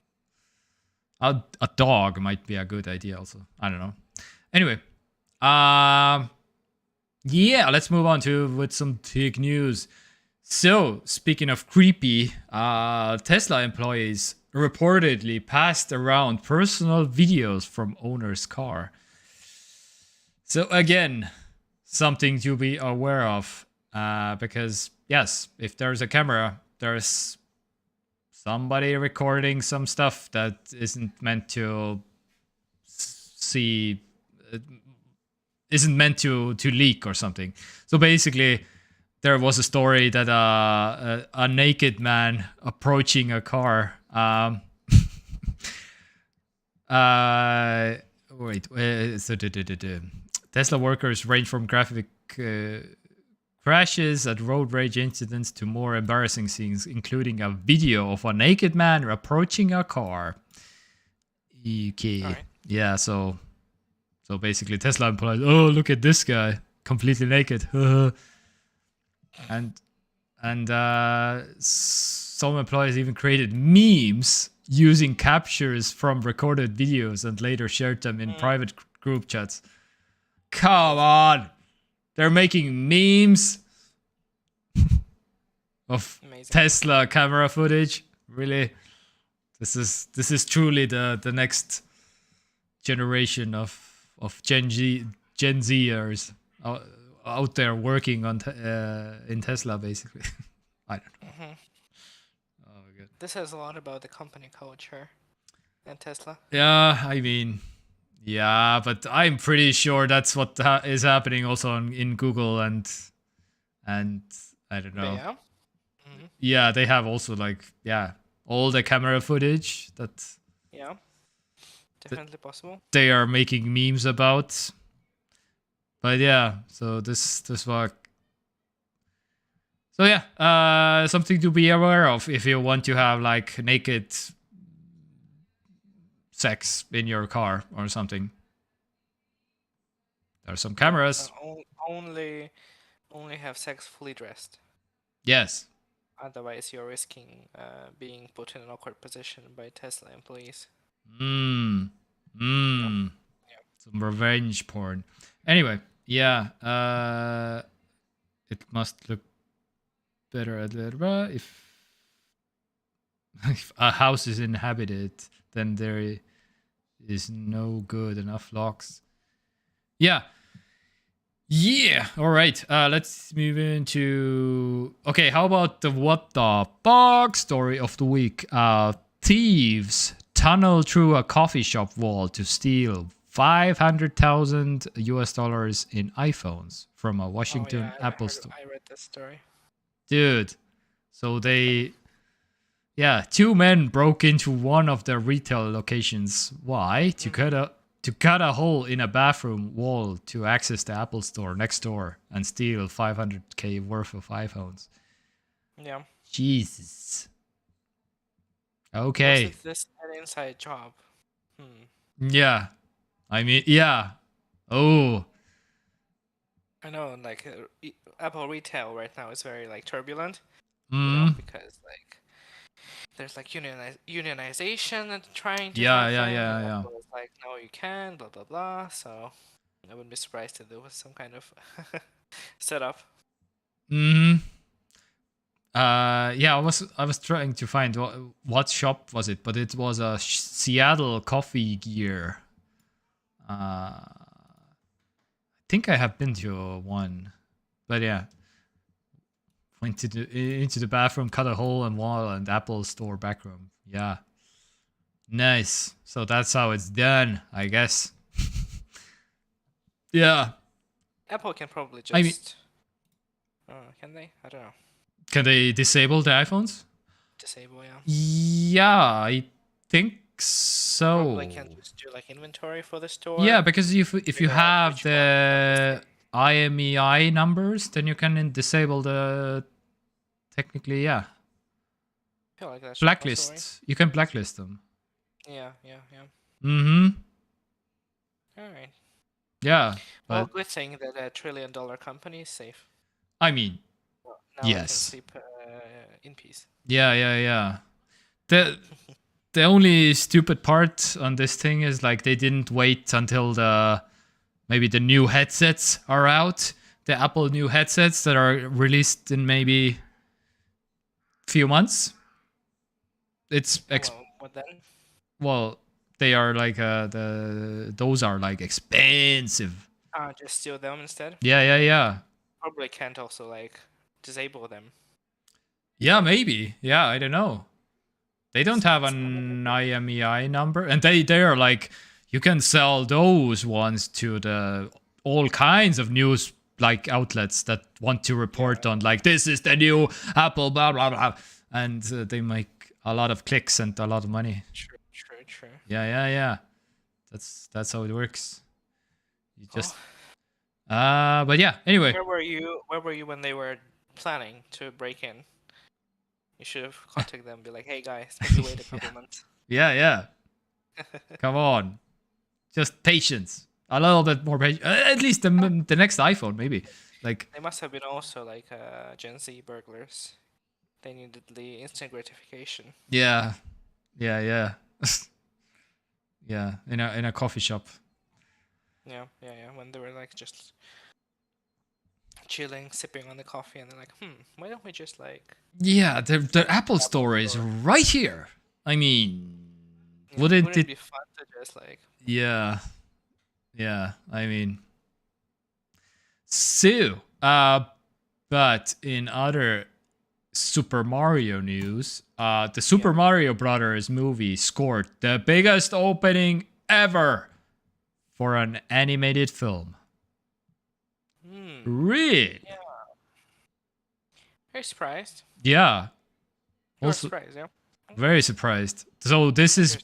know. A dog might be a good idea also. I don't know. Anyway, yeah, let's move on to with some tech news. So, speaking of creepy, Tesla employees reportedly passed around personal videos from owner's car. So again, something to be aware of, because yes, if there's a camera, there's somebody recording some stuff that isn't meant to see, isn't meant to leak or something. So basically, there was a story that a naked man approaching a car. Tesla workers range from graphic crashes at road rage incidents to more embarrassing scenes, including a video of a naked man approaching a car. Okay. All right. Yeah, so basically Tesla employees, oh, look at this guy, completely naked. and some employees even created memes using captures from recorded videos and later shared them in private group chats. Come on. They're making memes of Amazing. Tesla camera footage. Really? This is truly the next generation of Gen Zers out there working on in Tesla, basically. I don't know. Oh my god. This says a lot about the company culture and Tesla. Yeah, I mean, yeah, but I'm pretty sure that's what is happening also in Google and I don't know. Yeah. Yeah, they have also like all the camera footage that Yeah. Definitely possible. they are making memes about. But yeah, so this was. So yeah, something to be aware of if you want to have like naked sex in your car or something. There are some cameras. Only have sex fully dressed. Yes. Otherwise, you're risking being put in an awkward position by Tesla employees. Mmm. Mmm. Some revenge porn. Anyway, yeah. It must look better if a house is inhabited, then there is no good enough locks. Yeah. Yeah. All right. Let's move into. Okay. How about the what the fuck story of the week? Thieves tunnel through a coffee shop wall to steal $500,000 in iPhones from a Washington Apple store. I read this story. Dude. So they. Yeah, two men broke into one of their retail locations. Why? To cut a hole in a bathroom wall to access the Apple store next door and steal 500K worth of iPhones. Yeah. Jesus. Okay. Was this an inside job? Yeah. I mean, yeah. Oh. I know, like Apple retail right now is very like turbulent, because like there's like unionization and trying to happen. Yeah. Apple is like, no, you can, blah blah blah. So I wouldn't be surprised if there was some kind of setup. Yeah, I was trying to find what shop was it, but it was a Seattle coffee gear. I think I have been to one, but yeah, went into the bathroom, cut a hole in wall, and Apple store backroom. Yeah, nice. So that's how it's done, I guess. Yeah. Apple can probably just. Can they? I don't know. Can they disable the iPhones? Disable, yeah. Yeah, I think so. Probably can just do like inventory for the store. Yeah, because if you have the IMEI numbers, then you can disable the. Technically, yeah. I feel like that's blacklist. You can blacklist them. Yeah. Mm-hmm. All right. Yeah. Well, good thing that a $1 trillion company is safe. I mean, now yes. I can sleep in peace. Yeah. The only stupid part on this thing is like they didn't wait until maybe the new headsets are out. The Apple new headsets that are released in maybe few months. It's what then? Well, they are like those are like expensive. Just steal them instead. Yeah. Probably can't also like disable them. Yeah, maybe. Yeah, I don't know. They don't have an IMEI number, and they are like you can sell those ones to the all kinds of news like outlets that want to report on like this is the new Apple blah blah blah, and they make a lot of clicks and a lot of money. True. Yeah. That's how it works. You just but yeah. Anyway, where were you when they were planning to break in? You should have contacted them and be like, hey guys, maybe wait a couple months. Yeah. Come on. Just patience. A little bit more patience. At least the next iPhone, maybe. Like they must have been also like Gen Z burglars. They needed the instant gratification. Yeah. Yeah, in a coffee shop. Yeah. When they were like just chilling, sipping on the coffee, and they're like, why don't we just like... Yeah, the Apple Store is right here. I mean, wouldn't it be fun to just like... Yeah, I mean... So, but in other Super Mario news, the Super Mario Brothers movie scored the biggest opening ever for an animated film. Really? Yeah. Very surprised. Yeah. Also, surprised, yeah. Very surprised. So this is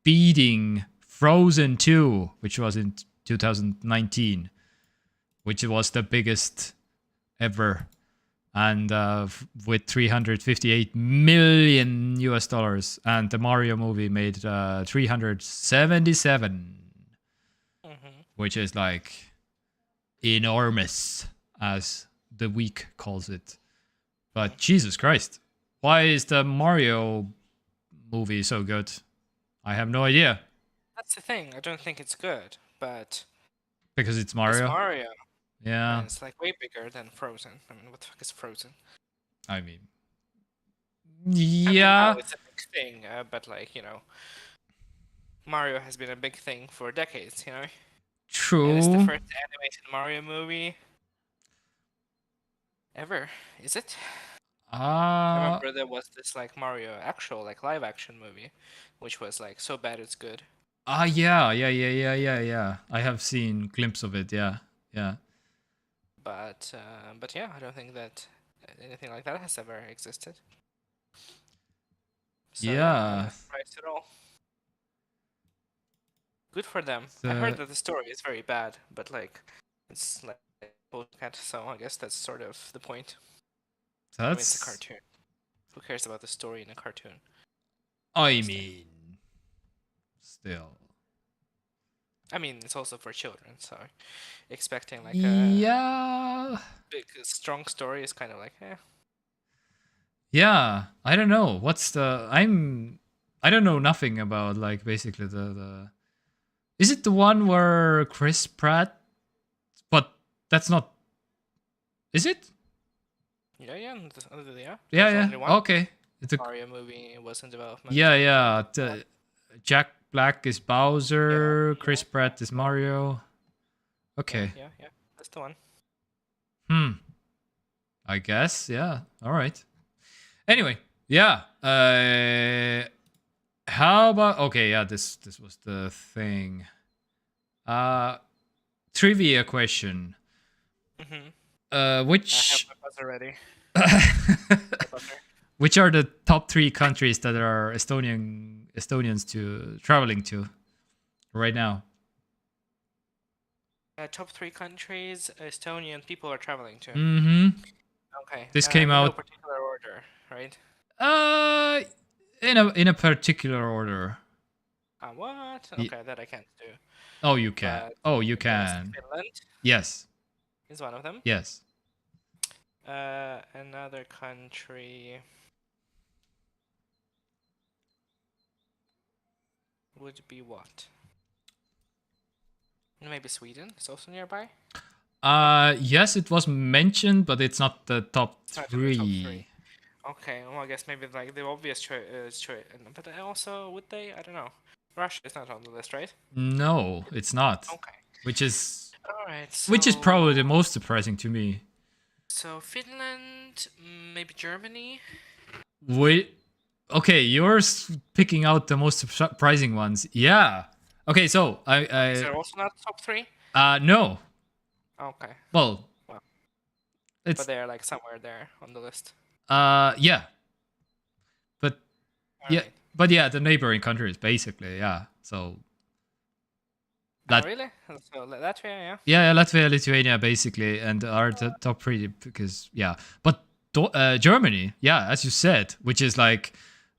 beating Frozen 2, which was in 2019, which was the biggest ever, and with $358 million US, and the Mario movie made 377, which is like enormous, as the week calls it. But Jesus Christ, Why is the Mario movie so good? I have no idea. That's the thing. I don't think it's good, but Because it's it's Mario. Mario, Yeah. and it's like way bigger than Frozen. I mean, what the fuck is Frozen? I mean, I mean, I know yeah, it's a big thing, but like Mario has been a big thing for decades, and it's the true. first animated Mario movie ever. Is it? I Uh, remember there was this like Mario actual like live action movie, which was like so bad it's good. yeah. I have seen glimpse of it. Yeah, yeah. But yeah, I don't think that anything like that has ever existed. So yeah, I'm Yeah. not surprised at all. Good for them. I heard The that the story is very bad, but like it's like cat, so I guess that's sort of the point. I mean, it's a that's. cartoon. Who cares about the story in a cartoon? I Honestly. mean, still. I mean, it's also for children, so expecting like a Yeah. big, strong story is kind of like, eh. Yeah. I don't know. What's the? I don't know nothing about like basically the. Is it the one where Chris Pratt? But that's not. Is it? Yeah. Yeah, There's yeah. only one Okay. It's a, Mario movie was in development. yeah. What? Jack Black is Yeah, Bowser. yeah, Chris Pratt is Mario. Okay. yeah. That's the one. Hmm. I guess. Yeah. All right. Anyway. Yeah. How about? Okay. Yeah. This was the thing. Uh, trivia question. Mm-hmm. I have Which my buzzer ready. My buzzer. which are the top 3 countries that are Estonians to traveling to right now? Top three countries Estonian people are traveling to. Mm-hmm. Okay. This came In no out particular order, right? uh in a particular order. What? Ye- Okay, that I can't do. Oh, you can. But Oh, you I guess can. Finland Yes. is one of them. Yes. Another country would be what? Maybe Sweden is also nearby. Yes, it was mentioned, but it's not the top It's not in the top 3. three. Okay, well I guess maybe like the obvious choice, but also would they? I don't know. Russia is not on the list, right? No, it's not. Okay. Which is All right. probably the most surprising to me. So Finland, maybe Germany. Wait. Okay, you're picking out the most surprising ones. Yeah. Okay, so Is there also not top three? no. Okay. Well, Well, but it's they're like somewhere there on the list. yeah. But All yeah, right. but yeah, the neighboring countries basically, yeah. So Oh, that really? So Latvia, yeah. yeah, Latvia, Lithuania basically and are the top 3 because yeah. But Germany, yeah, as you said, which is like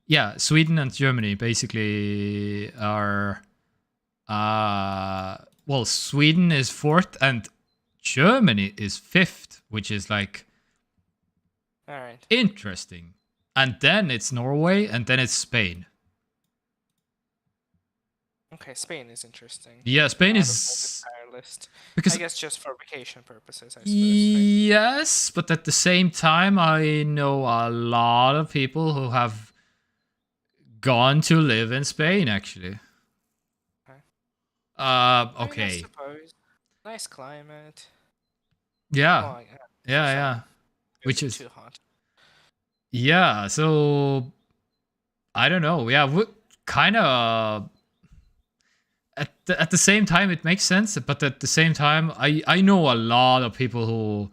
yeah, Sweden and Germany basically are well, Sweden is 4th and Germany is 5th, which is like All right. interesting. And then it's Norway and then it's Spain. Okay, Spain is interesting. Yeah, Spain Out of the is entire list. because I guess just for vacation purposes, I suppose. Right? yes, but at the same time, I know a lot of people who have gone to live in Spain. Actually, Okay. I mean, I okay, suppose. Nice climate. yeah, Well, yeah, for yeah. some, it'd Which be is too hot. yeah. So I don't know. Yeah, kind of. At the same time, it makes sense, but at the same time, I know a lot of people who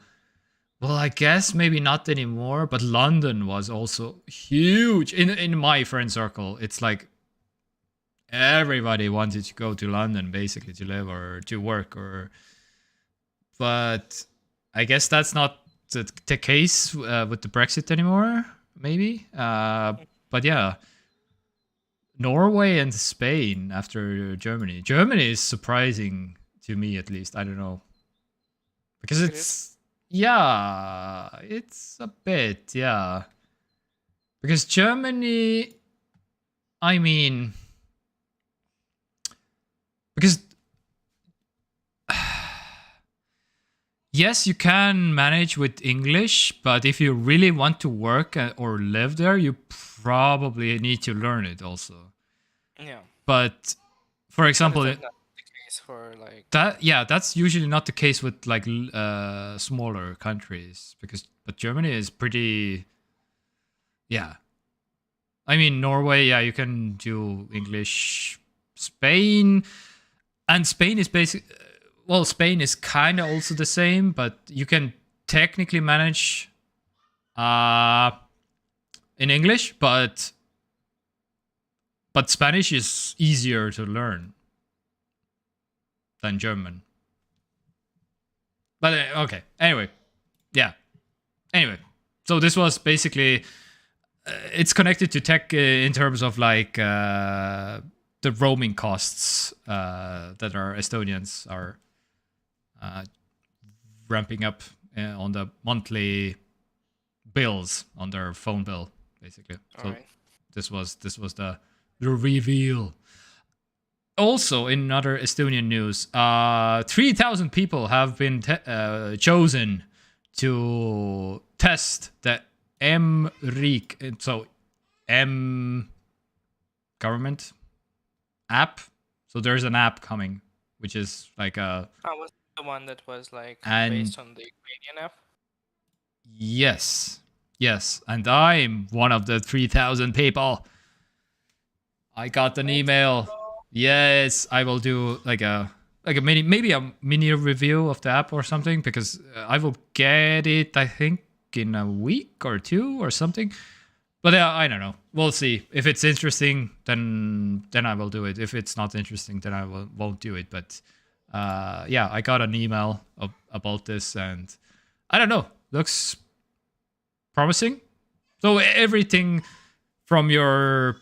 well, I guess maybe not anymore, but London was also huge in my friend circle. It's like everybody wanted to go to London basically to live or to work or but I guess that's not the case with the Brexit anymore, maybe. But yeah, Norway and Spain after Germany. Germany is surprising to me at least. I don't know. Because It is. it's yeah, it's a bit, yeah. Because Germany, I mean, because yes, you can manage with English, but if you really want to work or live there, you probably need to learn it also. Yeah. But for That example, is like not the case for like. that's usually not the case with like smaller countries but Germany is pretty. Yeah, I mean Norway. Yeah, you can do English. Spain is basic. Well, Spain is kind of also the same, but you can technically manage in English, but Spanish is easier to learn than German. But okay. Anyway, yeah. Anyway, so this was basically it's connected to tech in terms of like the roaming costs that our Estonians are ramping up on the monthly bills on their phone bill, basically. So Alright. this was the reveal. Also, in other Estonian news, 3,000 people have been chosen to test the M-Riik, so M government app. So there's an app coming, which is like a. Was the one that was like And based on the Ukrainian app? yes, and I'm one of the 3,000 people. I got an email. Yes, I will do like a maybe a mini review of the app or something because I will get it. I think in a week or two or something. But I don't know. We'll see. If it's interesting, then I will do it. If it's not interesting, then I won't do it. But yeah, I got an email about this, and I don't know. Looks promising. So everything from your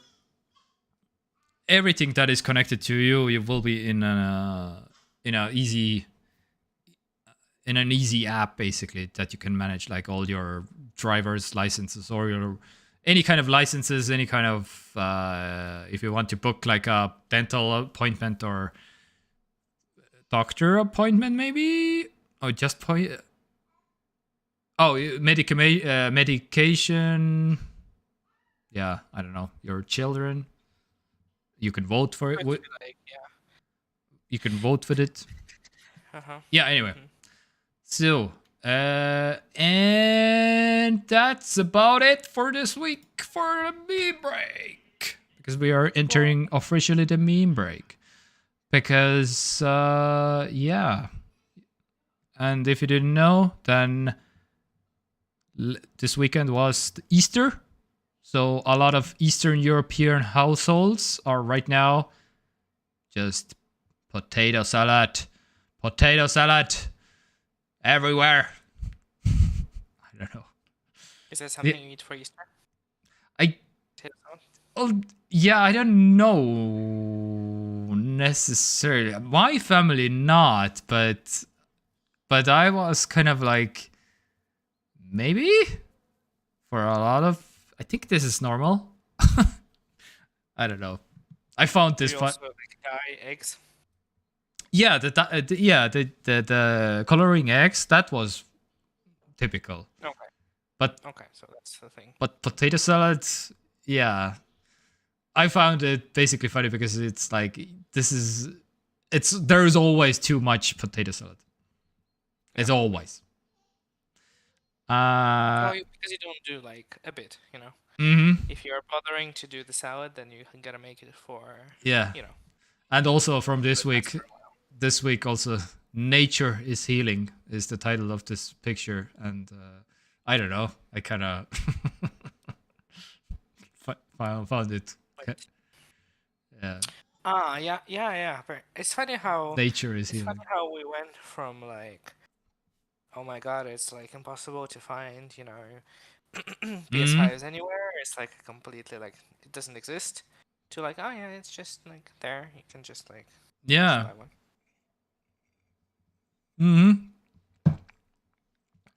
everything that is connected to you will be in an easy app basically that you can manage like all your driver's licenses or your any kind of licenses, any kind of if you want to book like a dental appointment or doctor appointment maybe or just medication. Yeah, I don't know, your children. You can vote for it. Like, yeah. You can vote with it. Uh-huh. Yeah, anyway. So, and that's about it for this week for the meme break. Because we are entering officially the meme break. Because, yeah. And if you didn't know, then this weekend was Easter. So a lot of Eastern European households are right now just potato salad everywhere. I don't know. Is that something you eat for Easter? Oh yeah, I don't know necessarily. My family not, but I was kind of like maybe for a lot of. I think this is normal. I don't know. I found this fun. Also like dye eggs. Yeah, the coloring eggs that was typical. Okay. But okay, so that's the thing. But potato salad, yeah, I found it basically funny because it's like there is always too much potato salad. It's always. Because you don't do like a bit, you know. Mm-hmm. If you're bothering to do the salad, then you gotta make it for Yeah. you know. And also from this week also nature is healing is the title of this picture, and I don't know, I kind of found it. Yeah. Yeah. But it's funny how nature is healing. Funny how we went from like, oh my god, it's like impossible to find, you know, PS5s anywhere. It's like completely like it doesn't exist. To like, oh yeah, it's just like there. You can just like buy one.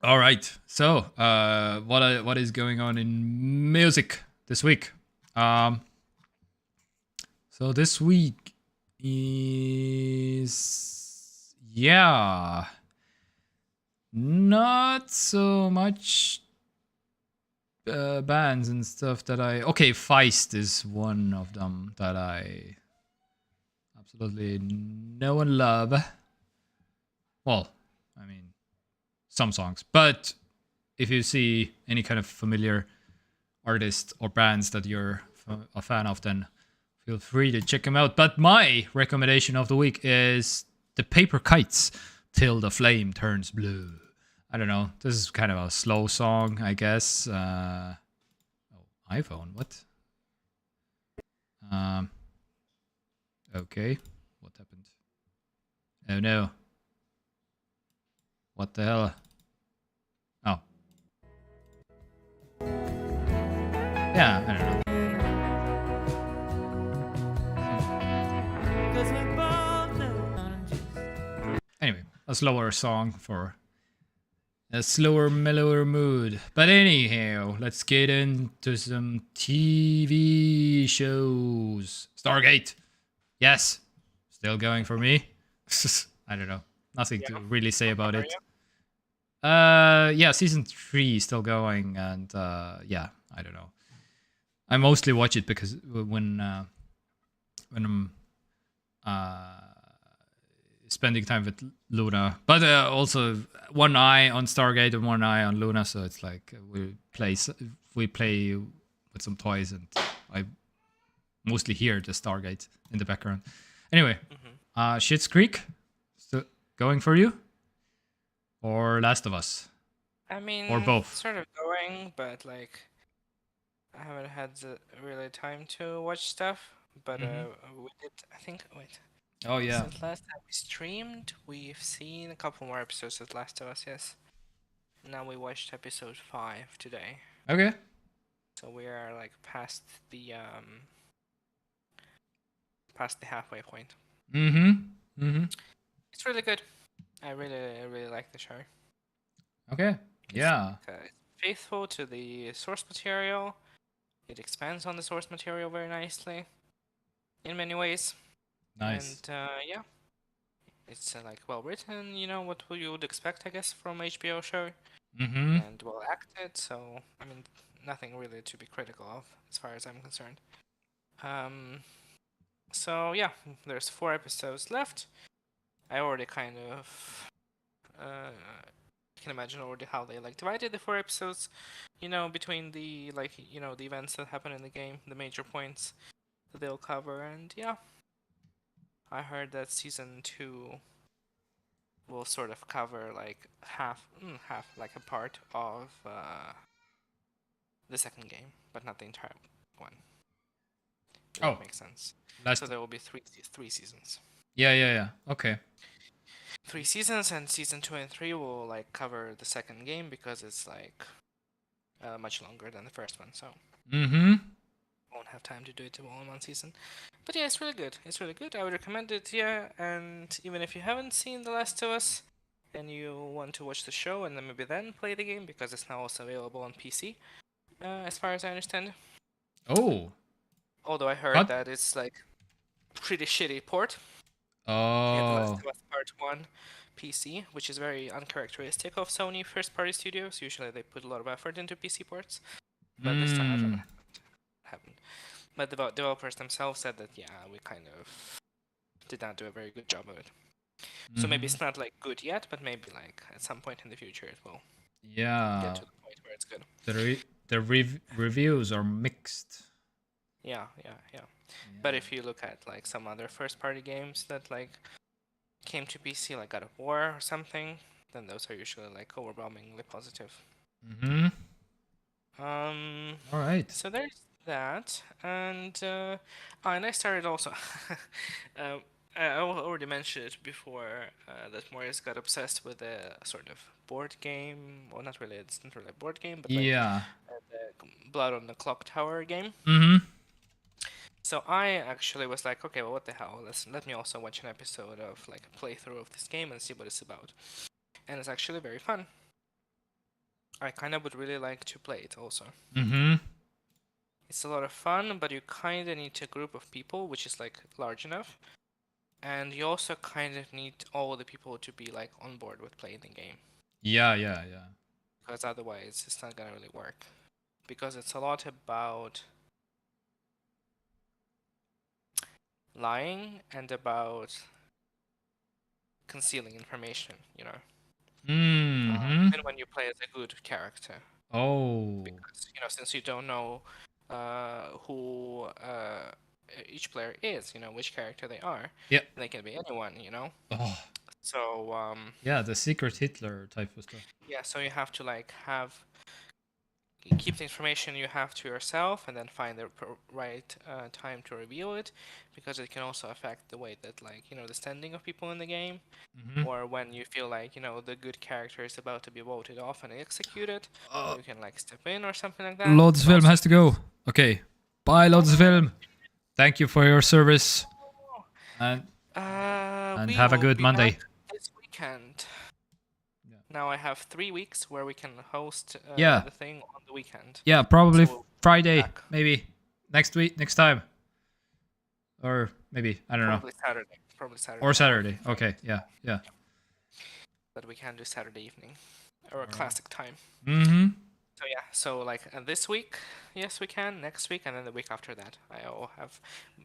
All right. So, what is going on in music this week. So this week is not so much bands and stuff that okay, Feist is one of them that I absolutely know and love. Well, I mean, some songs, but if you see any kind of familiar artist or bands that you're a fan of, then feel free to check them out. But my recommendation of the week is the Paper Kites, Till the Flame Turns Blue. I don't know. This is kind of a slow song, I guess. iPhone, what? Okay. What happened? Oh no. What the hell? Oh. Yeah, I don't know. Anyway, a slower song for a slower, mellower mood. But anyhow, let's get into some TV shows. Stargate. Yes. Still going for me. I don't know. Nothing to really say about it. Yeah, season 3 is still going, and yeah, I don't know. I mostly watch it because when I'm spending time with Luna, but also one eye on Stargate and one eye on Luna, so it's like we play with some toys, and I mostly hear the Stargate in the background. Anyway, Schitt's Creek, still going for you, or Last of Us, I mean, or both? sort of going, but like I haven't had the really time to watch stuff. But we did. I think. Wait. Oh yeah. Since last time we streamed, we've seen a couple more episodes of Last of Us. Yes. Now we watched episode 5 today. Okay. So we are like past the halfway point. It's really good. I really like the show. Okay. Yeah. It's faithful to the source material. It expands on the source material very nicely, in many ways. Nice. And yeah, it's like well written. You know what you would expect, I guess, from HBO show. And well acted. So I mean, nothing really to be critical of, as far as I'm concerned. So yeah, there's 4 episodes left. I already kind of can imagine already how they like divided the 4 episodes, between the the events that happen in the game, the major points that they'll cover, and yeah, I heard that season 2 will sort of cover like half like a part of the second game, but not the entire one. If that makes sense. So there will be three seasons. Yeah. Okay. 3 seasons, and season 2 and 3 will like cover the second game because it's like much longer than the first one. So won't have time to do it all in one season. But yeah, it's really good. It's really good. I would recommend it. Yeah, and even if you haven't seen The Last of Us and you want to watch the show and then maybe then play the game because it's now also available on PC, as far as I understand. Oh. Although I heard that it's like pretty shitty port. Oh. Yeah, The Last of Us Part 1 PC, which is very uncharacteristic of Sony first-party studios. Usually they put a lot of effort into PC ports, but this time I don't know. Happened. But the developers themselves said that yeah, we kind of did not do a very good job of it. So maybe it's not like good yet, but maybe like at some point in the future it will. Get to the point where it's good. The reviews are mixed. Yeah. But if you look at like some other first-party games that like came to PC, like God of War or something, then those are usually like overwhelmingly positive. All right. So there's that, and I started also. I already mentioned it before that Marius got obsessed with a sort of board game. Well, not really. It's not really a board game, but like the Blood on the Clocktower game. So I actually was like, okay, well, what the hell? Let me also watch an episode of like a playthrough of this game and see what it's about. And it's actually very fun. I kind of would really like to play it also. It's a lot of fun, but you kind of need a group of people, which is like large enough. And you also kind of need all the people to be like on board with playing the game, Yeah, yeah, yeah. because otherwise it's not gonna really work. Because it's a lot about lying and about concealing information, you know. Mm-hmm. And when you play as a good character, Oh. because since you don't know who each player is, which character they are, Yeah. they can be anyone. Oh. So Yeah, the secret Hitler type of stuff. yeah, so you have to like keep the information you have to yourself, and then find the right time to reveal it, because it can also affect the way that the standing of people in the game, Mm-hmm. or when you feel like the good character is about to be voted off and executed, you can like step in or something like that. But Lodsfilm also, has to go. Okay. Bye, Lodsfilm. Thank you for your service. And we have a will good be back Monday. this weekend. Yeah. Now I have 3 weeks where we can host Yeah. the thing on the weekend. Yeah, probably So we'll be Friday, back. maybe next week, next time. Or maybe, I don't know. Probably Saturday. Probably Saturday. Or I'm working Saturday. Friday. Okay, yeah, yeah. But we can do Saturday evening or a All right. classic time. Mm-hmm. So yeah, so like this week, yes we can. Next week, and then the week after that, I will have,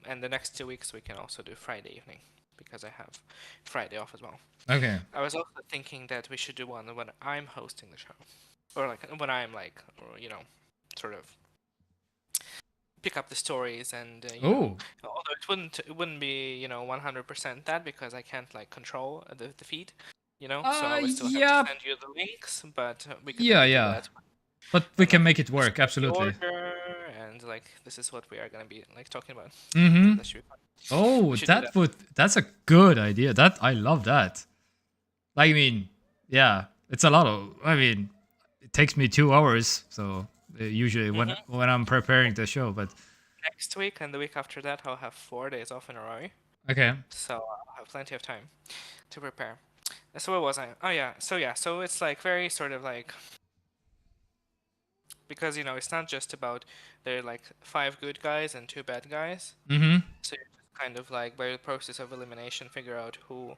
and the next 2 weeks we can also do Friday evening, because I have Friday off as well. Okay. I was also thinking that we should do one when I'm hosting the show, or like when I'm like, sort of pick up the stories, and Oh. although it wouldn't be 100% that, because I can't like control the feed, so I would still have to Yeah. send you the links, but we could Yeah, maybe do yeah. that But we when can like make it this work, is the absolutely. order, and like this is what we are gonna be like talking about. Mm-hmm. That should be fun. Oh, We should do that. that's a good idea. That I love that. Like, I mean, yeah, it's a lot of. I mean, it takes me 2 hours, so usually when hmm I'm preparing the show. But Next week and the week after that, I'll have 4 days off in a row, okay. so I'll have plenty of time to prepare. So what was I? Oh yeah. So it's like very sort of like, because it's not just about there are like 5 good guys and 2 bad guys. Mm-hmm. So you just kind of like by the process of elimination figure out who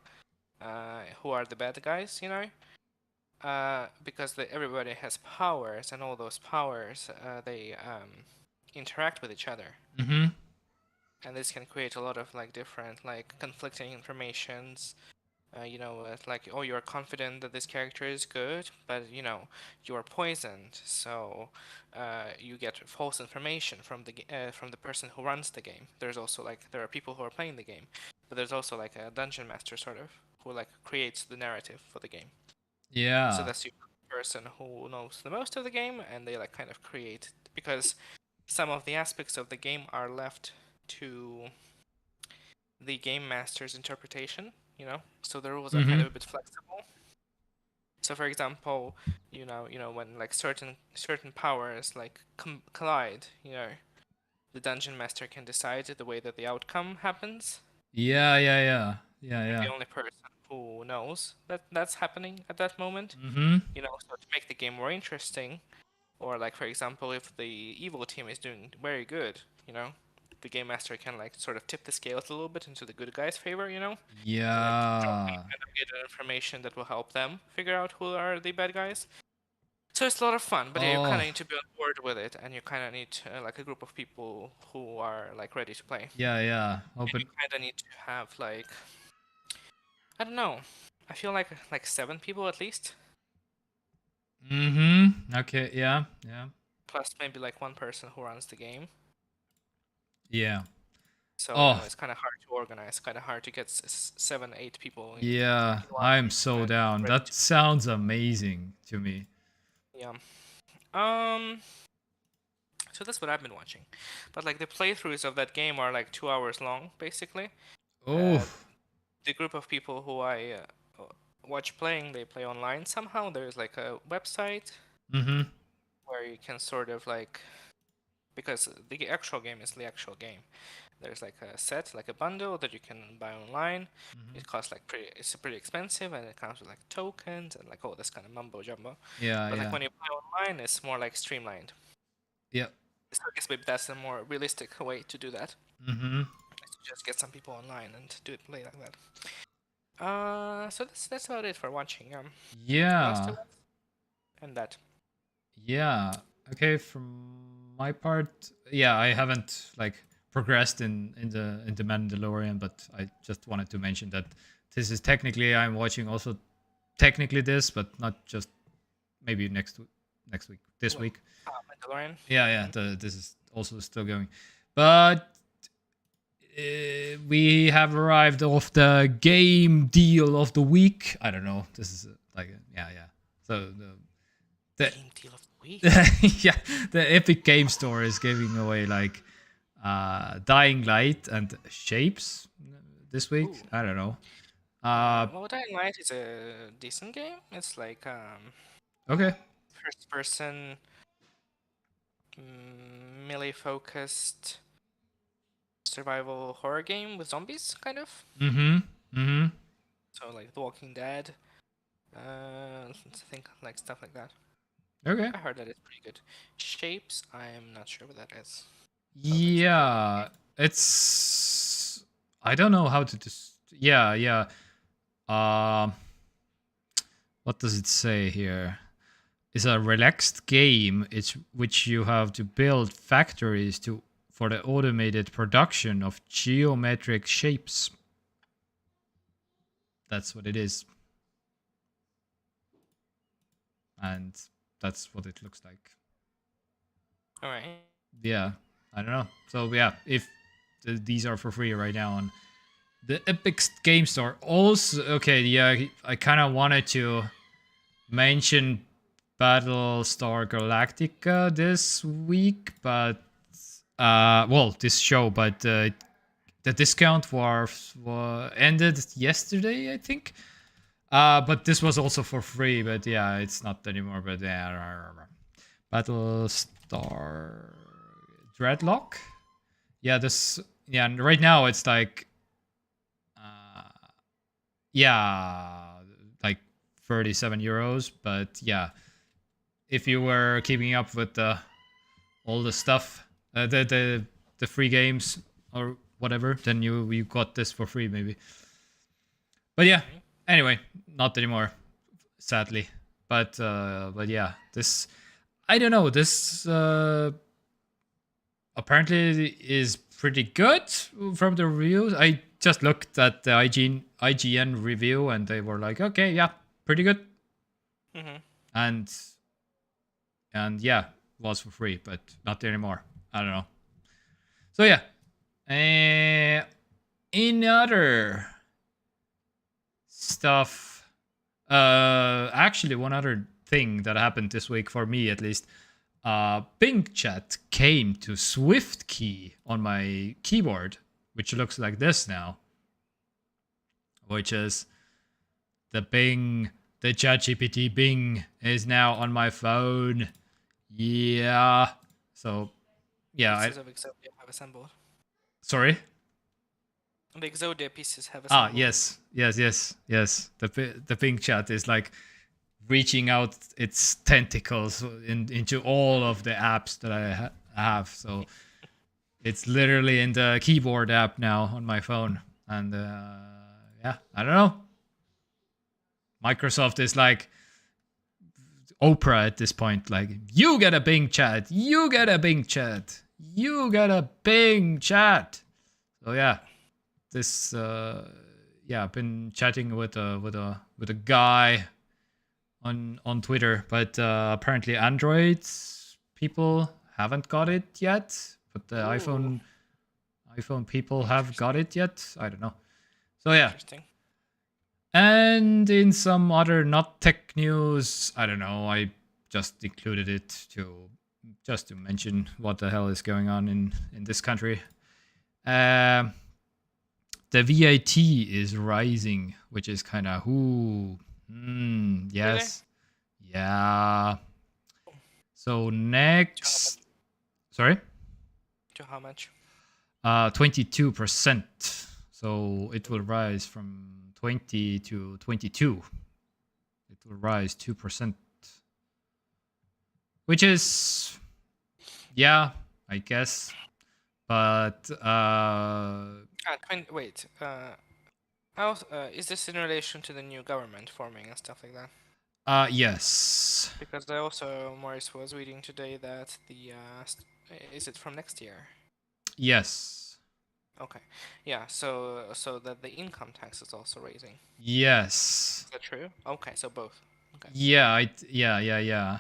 are the bad guys, because everybody has powers, and all those powers they interact with each other, Mm-hmm. and this can create a lot of like different like conflicting informations. Like, oh, you're confident that this character is good, but you are poisoned, so you get false information from the person who runs the game. There's also like there are people who are playing the game, but there's also like a dungeon master sort of who like creates the narrative for the game. So Yeah. that's the person who knows the most of the game, and they like kind of create, because some of the aspects of the game are left to the game master's interpretation, so the rules are kind Mm-hmm. of a bit flexible. So for example, when like certain powers like collide, the dungeon master can decide the way that the outcome happens. Yeah, yeah, yeah, yeah, Like yeah. the only person who knows that that's happening at that moment. Mm-hmm. So to make the game more interesting, or like for example, if the evil team is doing very good, the game master can like sort of tip the scales a little bit into the good guys' favor, and then Yeah. kind of get information that will help them figure out who are the bad guys. So it's a lot of fun, but yeah, you kind Oh. of need to be on board with it, and you kind of need like a group of people who are like ready to play, Yeah, yeah. and you Open. kind of need to have like, I don't know, I feel like 7 people at least, Mm-hmm. Okay. Yeah. Yeah. plus maybe like one person who runs the game. Yeah. So Oh, it's kind of hard to organize, kind of hard to get 7, 8 people yeah. in one I'm room so and down. ready That to. sounds amazing to me. Yeah. Um. So that's what I've been watching, but like the playthroughs of that game are like 2 hours long, basically. Oh. Uh, the group of people who I watch playing, they play online somehow. There's like a website Mm-hmm. where you can sort of like, because the actual game is the actual game. There's like a set, like a bundle that you can buy online. Mm-hmm. It costs like it's pretty expensive, and it comes with like tokens and like all this kind of mumbo jumbo. Yeah. But like Yeah. when you buy online, it's more like streamlined. Yeah. So I guess maybe that's a more realistic way to do that. Mm-hmm. Is to just get some people online and do it play like that. So that's about it for watching. Last of Yeah. Us and that. Yeah. Okay, from my part, yeah, I haven't like progressed in the Mandalorian, but I just wanted to mention that this is technically I'm watching also technically this, but not just maybe next week, this Well, week. Mandalorian. Yeah, yeah, Mm-hmm. this is also still going. But we have arrived off the game deal of the week. I don't know. This is like yeah, yeah. So the Game deal of the week. yeah, the Epic Game Store is giving away like Dying Light and Shapes this week. Ooh. I don't know. Well, Dying Light is a decent game. It's like Okay. first person melee focused survival horror game with zombies, kind of. Mm-hmm. Mm-hmm. So like The Walking Dead. I think like stuff like that. Okay. I heard that it's pretty good. Shapes, I'm not sure what that is. Sounds like some kind of Yeah, it's I don't know how to yeah, yeah. Um what does it say here? It's a relaxed game. It's which you have to build factories to for the automated production of geometric shapes. That's what it is. And that's what it looks like. All right. Yeah, I don't know. So yeah, if these are for free right now on the Epic Game Store. Also, okay, yeah, I kind of wanted to mention Battlestar Galactica this week, but well, this show, but the discount was ended yesterday, I think. But this was also for free, but yeah, it's not anymore. But yeah, Battlestar Dreadlock. Yeah, this. Yeah, and right now it's like, yeah, like 37 euros. But yeah, if you were keeping up with all the stuff, the free games or whatever, then you got this for free maybe. But yeah, Okay. anyway, not anymore, sadly. But yeah, this I don't know. This apparently is pretty good from the reviews. I just looked at the IGN review and they were like, okay, yeah, pretty good, Mhm. and yeah, was for free, but not anymore. I don't know. So yeah, in other stuff, actually, one other thing that happened this week for me at least, Bing Chat came to SwiftKey on my keyboard, which looks like this now, which is the ChatGPT Bing is now on my phone. Yeah. So yeah, Pieces of Exodia have assembled. sorry. The Exodia pieces have Ah, assembled. yes, yes, yes, yes. The Bing Chat is like reaching out its tentacles into all of the apps that I have. So it's literally in the keyboard app now on my phone. And yeah, I don't know. Microsoft is like Oprah at this point. Like, you get a Bing Chat. You get a Bing Chat. You get a Bing Chat. So yeah, this yeah, I've been chatting with a guy on Twitter, but apparently Android people haven't got it yet, but the Ooh, iPhone people have got interesting. it yet. I don't know. So yeah, Interesting. and in some other not tech news, I don't know. I just included it to just to mention what the hell is going on in this country. Um, the VAT is rising, which is kind of Really? yes, yeah. So To how much? next, sorry, To how much? 22%. So it will rise from 20 to 22. It will rise 2%, which is, yeah. I guess. But Wait. Is this in relation to the new government forming and stuff like that? yes. Because I also, Maurice was reading today that is it from next year? Yes. Okay, yeah. So that the income tax is also raising. Yes. Is that true? Okay, so both. Okay. Yeah, yeah.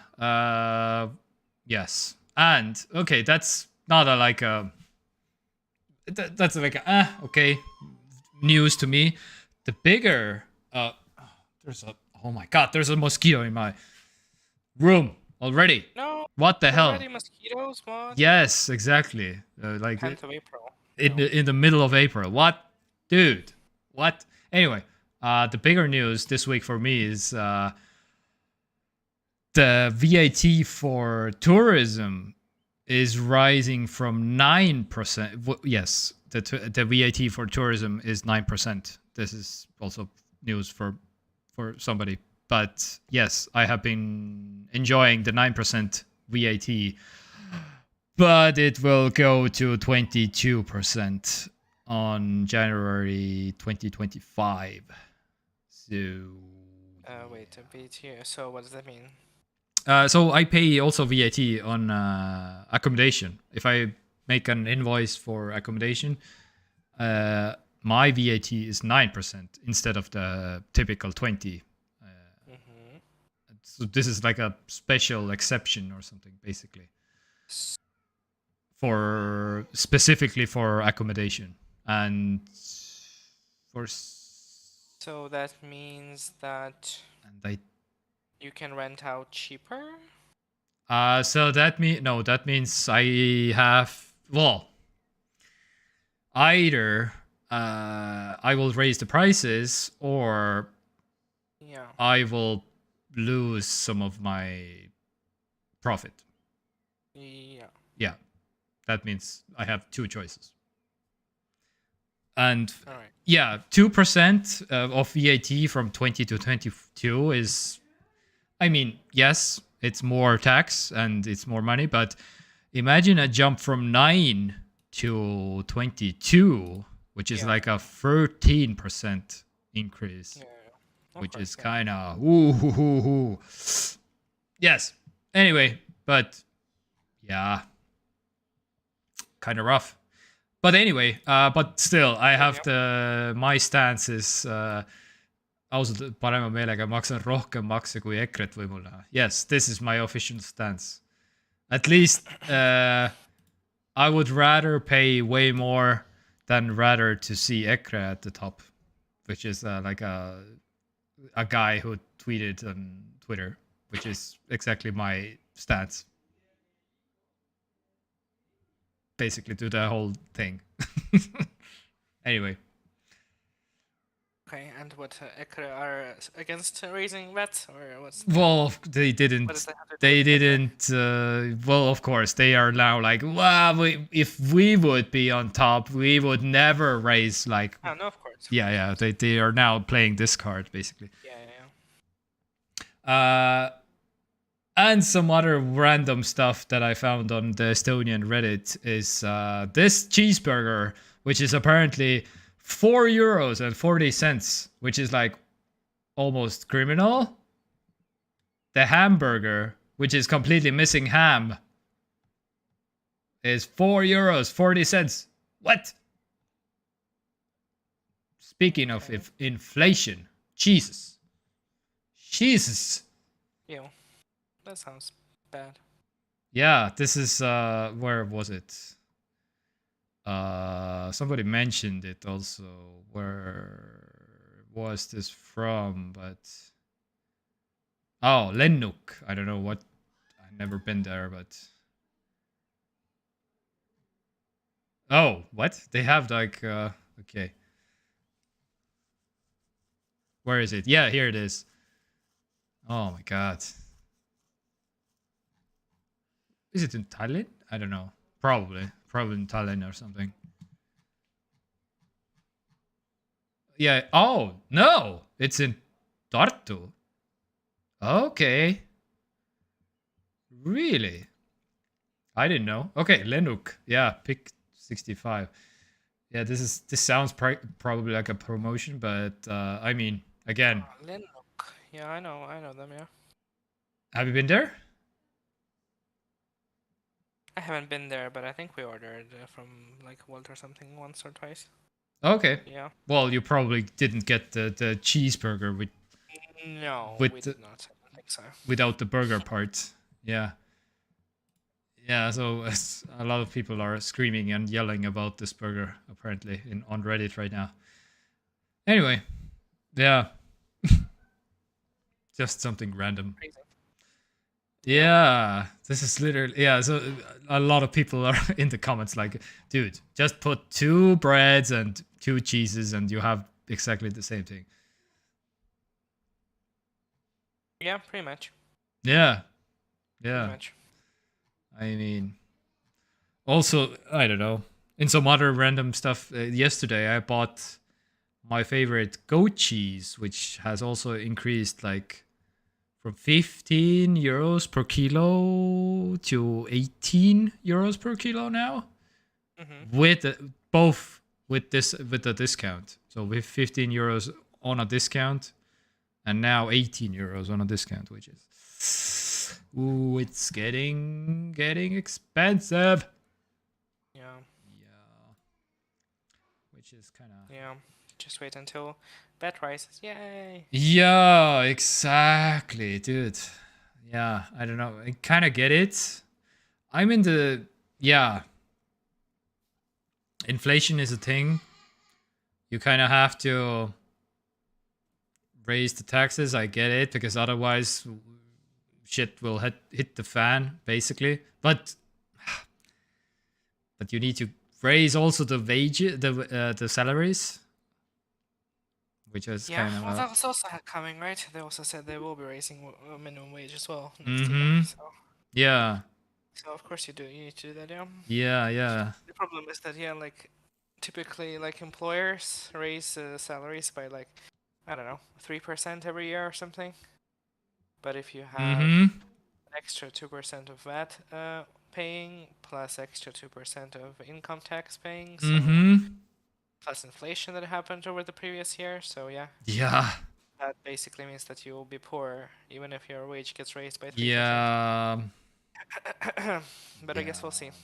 Yes. And okay, that's not a like a that's like a okay news to me. The bigger there's a oh my god, there's a mosquito in my room already. No, What the hell? already mosquitoes. What? Yes, exactly. Like 10th of April. in No. in the middle of April. What, dude? What? Anyway, the bigger news this week for me is the VAT for tourism is rising from 9%. Yes, the VAT for tourism is 9%. This is also news for somebody. But yes, I have been enjoying the 9% VAT, but it will go to 22% on January 2025. So Wait, a bit here. So what does that mean? so I pay also VAT on accommodation. If I make an invoice for accommodation, my VAT is 9% instead of the typical 20. Mm-hmm. So this is like a special exception or something, basically, for specifically for accommodation and for. So that means that And you can rent out cheaper? so that means I have either I will raise the prices or Yeah. I will lose some of my profit. Yeah. Yeah, that means I have two choices. And All right. yeah, 2% of VAT from 20 to 22 is, I mean, yes, it's more tax and it's more money, but imagine a jump from 9 to 22, which is Yeah. like a 13% increase, Yeah. Of which course, is yeah. kind of ooh. Yes. Anyway, but yeah, kind of rough. But anyway, but still, I have my stance is ausalt parema meelega maksan rohkem makse kui EKRE-t võimule. Yes, this is my official stance. At least I would rather pay way more than rather to see EKRE at the top, which is like a guy who tweeted on Twitter, which is exactly my stance. Basically, to the whole thing. Anyway. Okay, and what EKRE are against raising VAT or what's? Well, they didn't. They didn't. Well, of course, they are now like, wow. If we would be on top, we would never raise like. Oh, no, of course. Yeah. They are now playing this card basically. Yeah. And some other random stuff that I found on the Estonian Reddit is this cheeseburger, which is apparently €4.40, which is like almost criminal. The hamburger, which is completely missing ham, is €4.40. What? Speaking of inflation, Jesus. Yeah, that sounds bad. Yeah, this is where was it? Somebody mentioned it also. Where was this from? But Lennuk. I don't know what. I've never been there, but what? They have like okay. Where is it? Yeah, here it is. Oh my god. Is it in Tallinn? I don't know. Probably in Tallinn or something. Yeah. Oh no, it's in Tartu. Okay. Really? I didn't know. Okay, Lenuk. Yeah, pick 65. Yeah, this sounds probably like a promotion, but I mean, again, Linux. Yeah, I know them. Yeah. have you been there? I haven't been there, but I think we ordered from like Walt or something once or twice. Okay. Yeah. Well, you probably didn't get the cheeseburger No, we with did not. I don't think so. without the burger part. Yeah. Yeah, so a lot of people are screaming and yelling about this burger apparently on Reddit right now. Anyway, yeah, just something random. Crazy. Yeah, this is literally yeah. So a lot of people are in the comments like, dude, just put 2 breads and 2 cheeses and you have exactly the same thing. Yeah, pretty much. Yeah, Pretty yeah. much. I mean, also I don't know. In some other random stuff, yesterday I bought my favorite goat cheese, which has also increased like from 15 euros per kilo to 18 euros per kilo now. With both with the discount. So with 15 euros on a discount, and now 18 euros on a discount, which is it's getting expensive. Yeah. Yeah, which is kind of Yeah. Just wait until that rises. Yay. yeah, exactly, dude. Yeah, I don't know. I kind of get it. I'm in the yeah. Inflation is a thing. You kind of have to raise the taxes. I get it because otherwise shit will hit the fan basically. But you need to raise also the the salaries, which is Yeah, kind of well, that was also coming, right? They also said they will be raising minimum wage as well next year. mm-hmm. So, Yeah. so of course you do. You need to do that, yeah. Yeah, yeah. The problem is that, yeah, like typically, like employers raise salaries by like I don't know 3% every year or something. But if you have Mm-hmm. extra 2% of VAT paying plus extra 2% of income tax paying, so Mm-hmm. plus inflation that happened over the previous year, so yeah. Yeah. That basically means that you will be poor even if your wage gets raised by 3%. Yeah. But I guess we'll see. Guess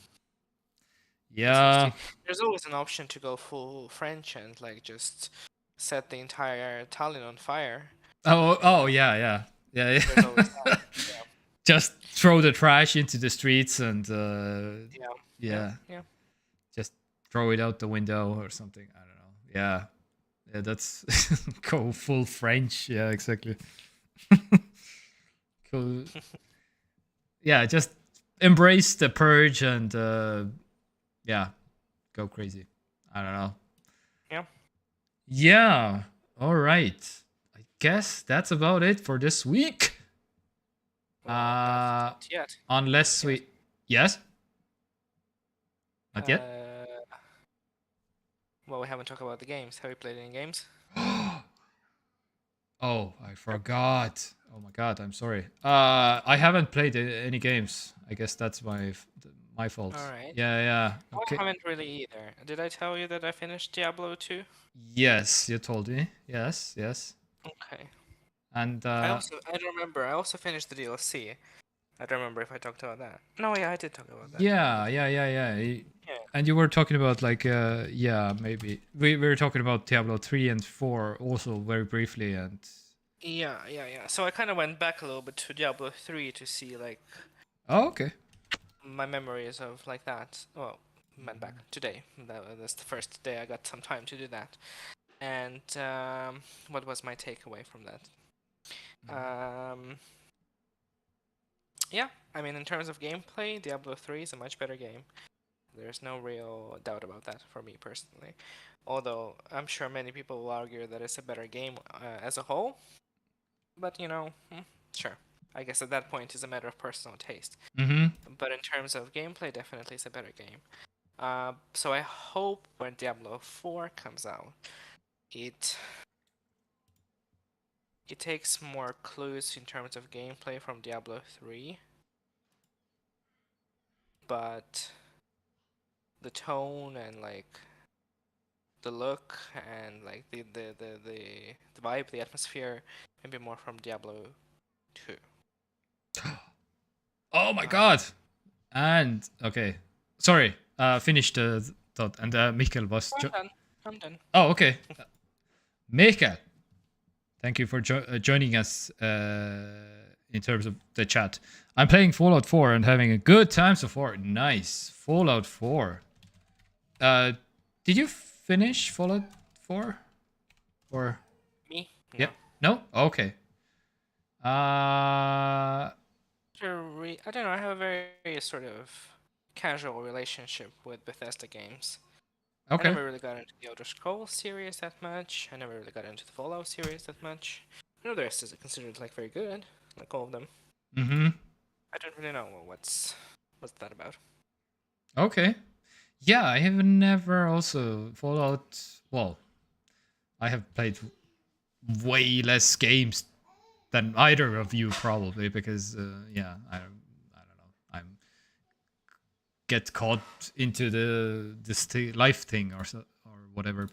we'll Yeah. see. There's always an option to go full French and like just set the entire Tallinn on fire. Oh yeah, yeah. Yeah, There's always yeah. that. Yeah. Just throw the trash into the streets and Yeah. Yeah. yeah, Yeah. just throw it out the window or something. I don't know. Yeah. Yeah, that's go full French. Yeah, exactly. Cool. Yeah, just embrace the purge and yeah, go crazy. I don't know. Yeah. Yeah. All right. I guess that's about it for this week. Well, not yet. Unless Not yet. we yes, not yet. Well, we haven't talked about the games. Have you played any games? Oh, I forgot. Oh my god, I'm sorry. I haven't played any games. I guess that's my fault. All right. Yeah, yeah. I Okay. haven't really either. Did I tell you that I finished Diablo 2? Yes, you told me. Yes, yes. Okay. And I don't remember. I also finished the DLC. I don't remember if I talked about that. No, yeah, I did talk about that. yeah, yeah, yeah, yeah. Yeah. And you were talking about like yeah, maybe we were talking about Diablo 3 and 4 also very briefly and Yeah. So I kind of went back a little bit to Diablo 3 to see like oh, okay. my memories of like that. Well, went back today. That's the first day I got some time to do that. And what was my takeaway from that? Yeah, I mean, in terms of gameplay, Diablo 3 is a much better game. There's no real doubt about that for me personally. Although I'm sure many people will argue that it's a better game as a whole. But sure. I guess at that point it's a matter of personal taste. Mm-hmm. But in terms of gameplay, definitely it's a better game. So I hope when Diablo 4 comes out, it takes more clues in terms of gameplay from Diablo 3, but the tone and like the look and like the vibe, the atmosphere, maybe more from Diablo 2. Oh my god! And okay, sorry. Finish the thought. And Mikkel was. I'm done. I'm done. Oh, okay. Mikkel, thank you for joining us in terms of the chat. I'm playing Fallout 4 and having a good time so far. Nice. Fallout 4. Did you finish Fallout 4? Or Me? No. yeah? No? Okay. I don't know. I have a very sort of casual relationship with Bethesda games. I Okay. never really got into the Elder Scrolls series that much. I never really got into the Fallout series that much. I know the rest is considered like very good, like all of them. Mm-hmm. I don't really know what's that about. Okay. Yeah, I have never also Fallout. Well, I have played way less games than either of you probably because yeah, I don't know. I'm get caught into this life thing or so, or whatever.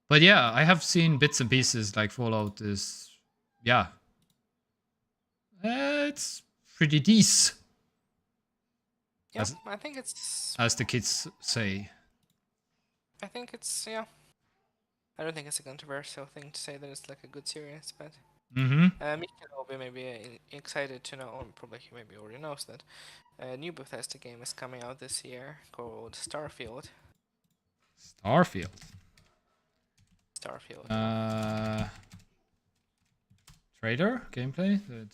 But yeah, I have seen bits and pieces. Like Fallout is, yeah, it's pretty decent. Yeah, I think it's. As the kids say. I think it's I don't think it's a controversial thing to say that it's like a good series, but Mikkel will be maybe excited to know, or probably he maybe already knows that a new Bethesda game is coming out this year called Starfield. Starfield. Trailer gameplay. The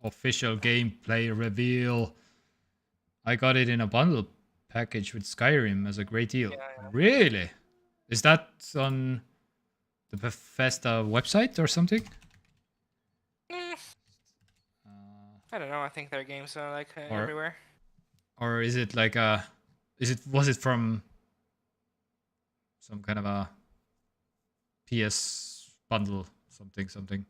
official gameplay reveal. I got it in a bundle package with Skyrim as a great deal. Yeah. Really? Is that on the Bethesda website or something? I don't know. I think their games are like everywhere. Or is it like a? Was it from some kind of a PS bundle something?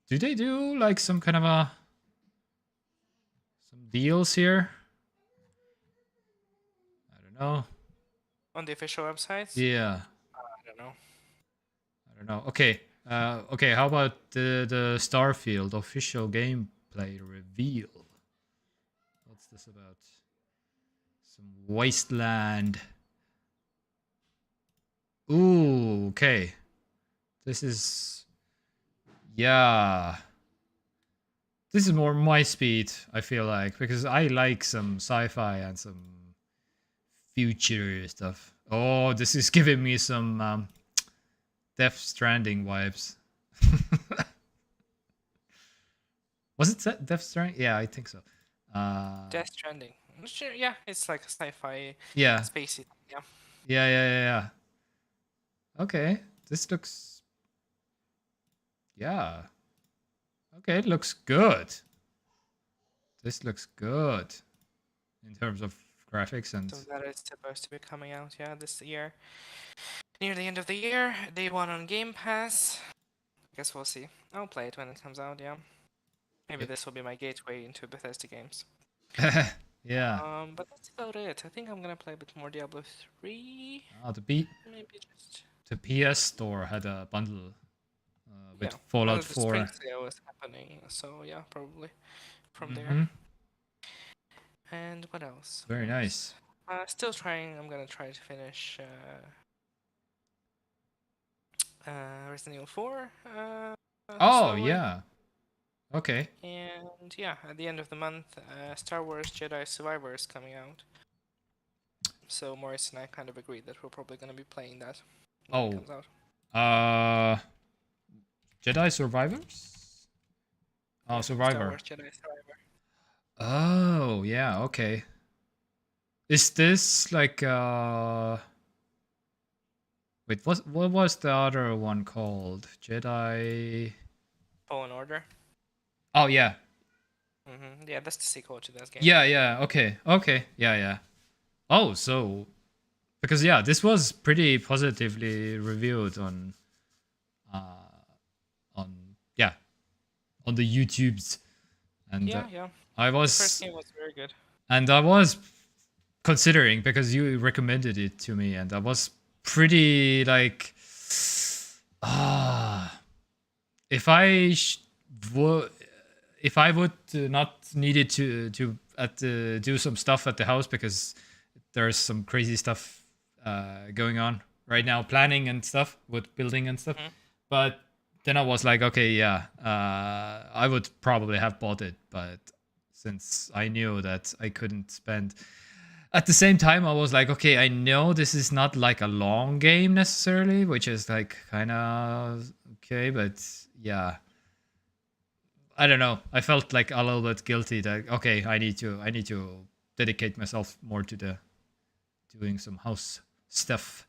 Do they do like some kind of some deals here? I don't know. On the official websites? Yeah. I don't know. Okay. Okay. How about the Starfield official gameplay reveal? What's this about? Some wasteland. Ooh. Okay. This is. Yeah. This is more my speed, I feel like, because I like some sci-fi and some future stuff. Oh, this is giving me some Death Stranding vibes. Was it Death Stranding? Yeah, I think so. Death Stranding. Sure, yeah, it's like a sci-fi. Yeah. Spacey. Yeah. Yeah. Okay, this looks. Yeah. Okay, it looks good. This looks good in terms of graphics and. So that is supposed to be coming out, yeah, this year. Near the end of the year, day one on Game Pass. Guess we'll see. I'll play it when it comes out, yeah. Maybe this will be my gateway into Bethesda games. Yeah. But that's about it. I think I'm gonna play a bit more Diablo 3. Maybe just. The PS Store had a bundle with Fallout 4. The spring sale was happening, so yeah, probably from there. And what else? Very nice. Still trying. I'm gonna try to finish Resident Evil 4. Oh yeah. Okay. And yeah, at the end of the month, Star Wars Jedi Survivor is coming out. So Maurice and I kind of agreed that we're probably gonna be playing that when it comes out. Jedi Survivors? Oh, Survivor. Star Wars Jedi Survivor. Oh, yeah, okay. Is this like wait, what was the other one called? Jedi Fallen Order. Oh yeah. Yeah, that's the sequel to that game. Yeah, okay. Yeah. Oh, so because yeah, this was pretty positively reviewed on the YouTubes And Yeah. I The first was game was very good. and I was considering because you recommended it to me, and I was pretty like, ah, if I if I would not needed to do some stuff at the house because there's some crazy stuff going on right now, planning and stuff with building and stuff. Mhm. But then I was like, okay, yeah, I would probably have bought it, but since I knew that I couldn't spend. At the same time, I was like, okay, I know this is not like a long game necessarily, which is like kind of okay, but yeah, I don't know. I felt like a little bit guilty that okay, I need to dedicate myself more to the doing some house stuff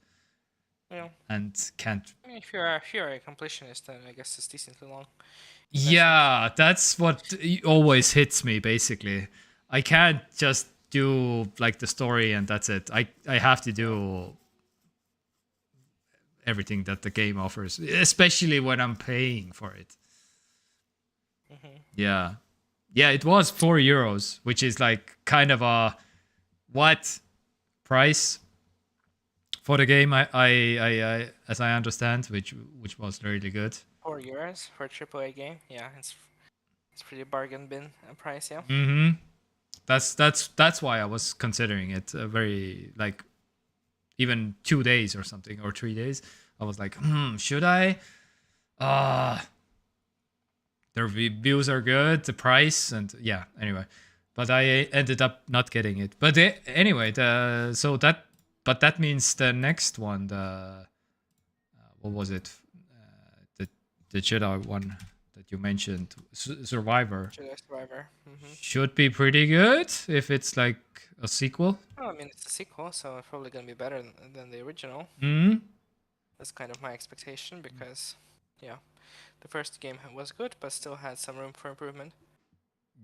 Yeah. and can't. I mean, if you're a completionist, then I guess it's decently long. In that sense. Yeah, that's what always hits me basically. I can't just do like the story and that's it. I have to Yeah. do everything that the game offers, especially when I'm paying for it. Mhm. Yeah. Yeah, it was €4, which is like kind of a what price for the game. I as I understand, which was really good. €4 for a AAA game. Yeah, it's pretty bargain bin price. Yeah. Mm-hmm. That's why I was considering it very like even 2 days or something or 3 days. I was like, should I? Ah, the reviews are good, the price, and yeah. Anyway, but I ended up not getting it. But anyway, but that means the next one, the what was it? The Jedi one that you mentioned, Survivor, Jedi Survivor. should be pretty good if it's like a sequel. Well, I mean, it's a sequel, so it's probably gonna be better than the original. Hmm. That's kind of my expectation because, yeah, the first game was good, but still had some room for improvement.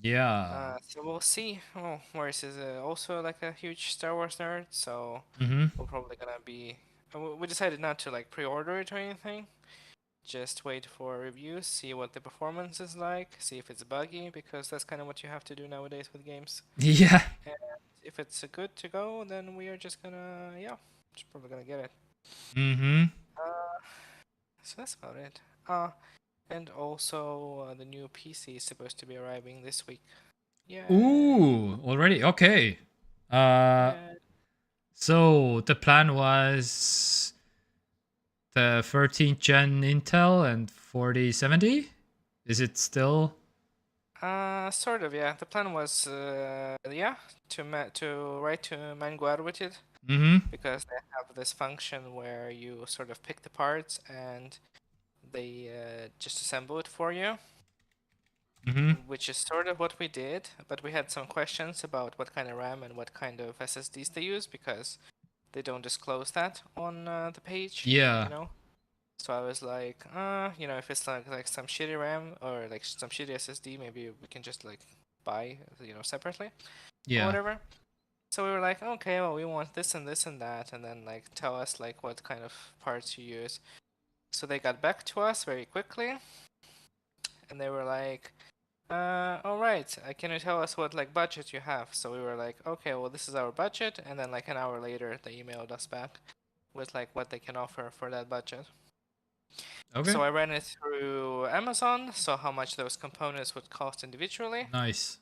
Yeah. So we'll see. Oh, Morris is also like a huge Star Wars nerd, so Hmm. we're probably gonna be. We decided not to like pre-order it or anything. Just wait for reviews, see what the performance is like, see if it's buggy, because that's kind of what you have to do nowadays with games. Yeah. And if it's good to go, then we are just gonna, yeah, just probably gonna get it. Hmm. Uh, so that's about it. And also the new PC is supposed to be arriving this week. Yay! Ooh, already okay. Uh, Yeah. so the plan was the 13th gen Intel and 4070. Is it still? Sort of, yeah. The plan was, yeah, to write to Manguar with it, Mm-hmm. because they have this function where you sort of pick the parts and they just assemble it for you, Mm-hmm. which is sort of what we did, but we had some questions about what kind of RAM and what kind of SSDs they use because they don't disclose that on the page, Yeah. you know? So I was like, if it's like some shitty RAM or like some shitty SSD, maybe we can just like buy, separately or Yeah. whatever. So we were like, okay, well, we want this and this and that, and then like tell us like what kind of parts you use. So they got back to us very quickly, and they were like, all right, can you tell us what like budget you have? So we were like, okay, well, this is our budget, and then like an hour later, they emailed us back with like what they can offer for that budget. Okay. So I ran it through Amazon, saw how much those components would cost individually, Nice.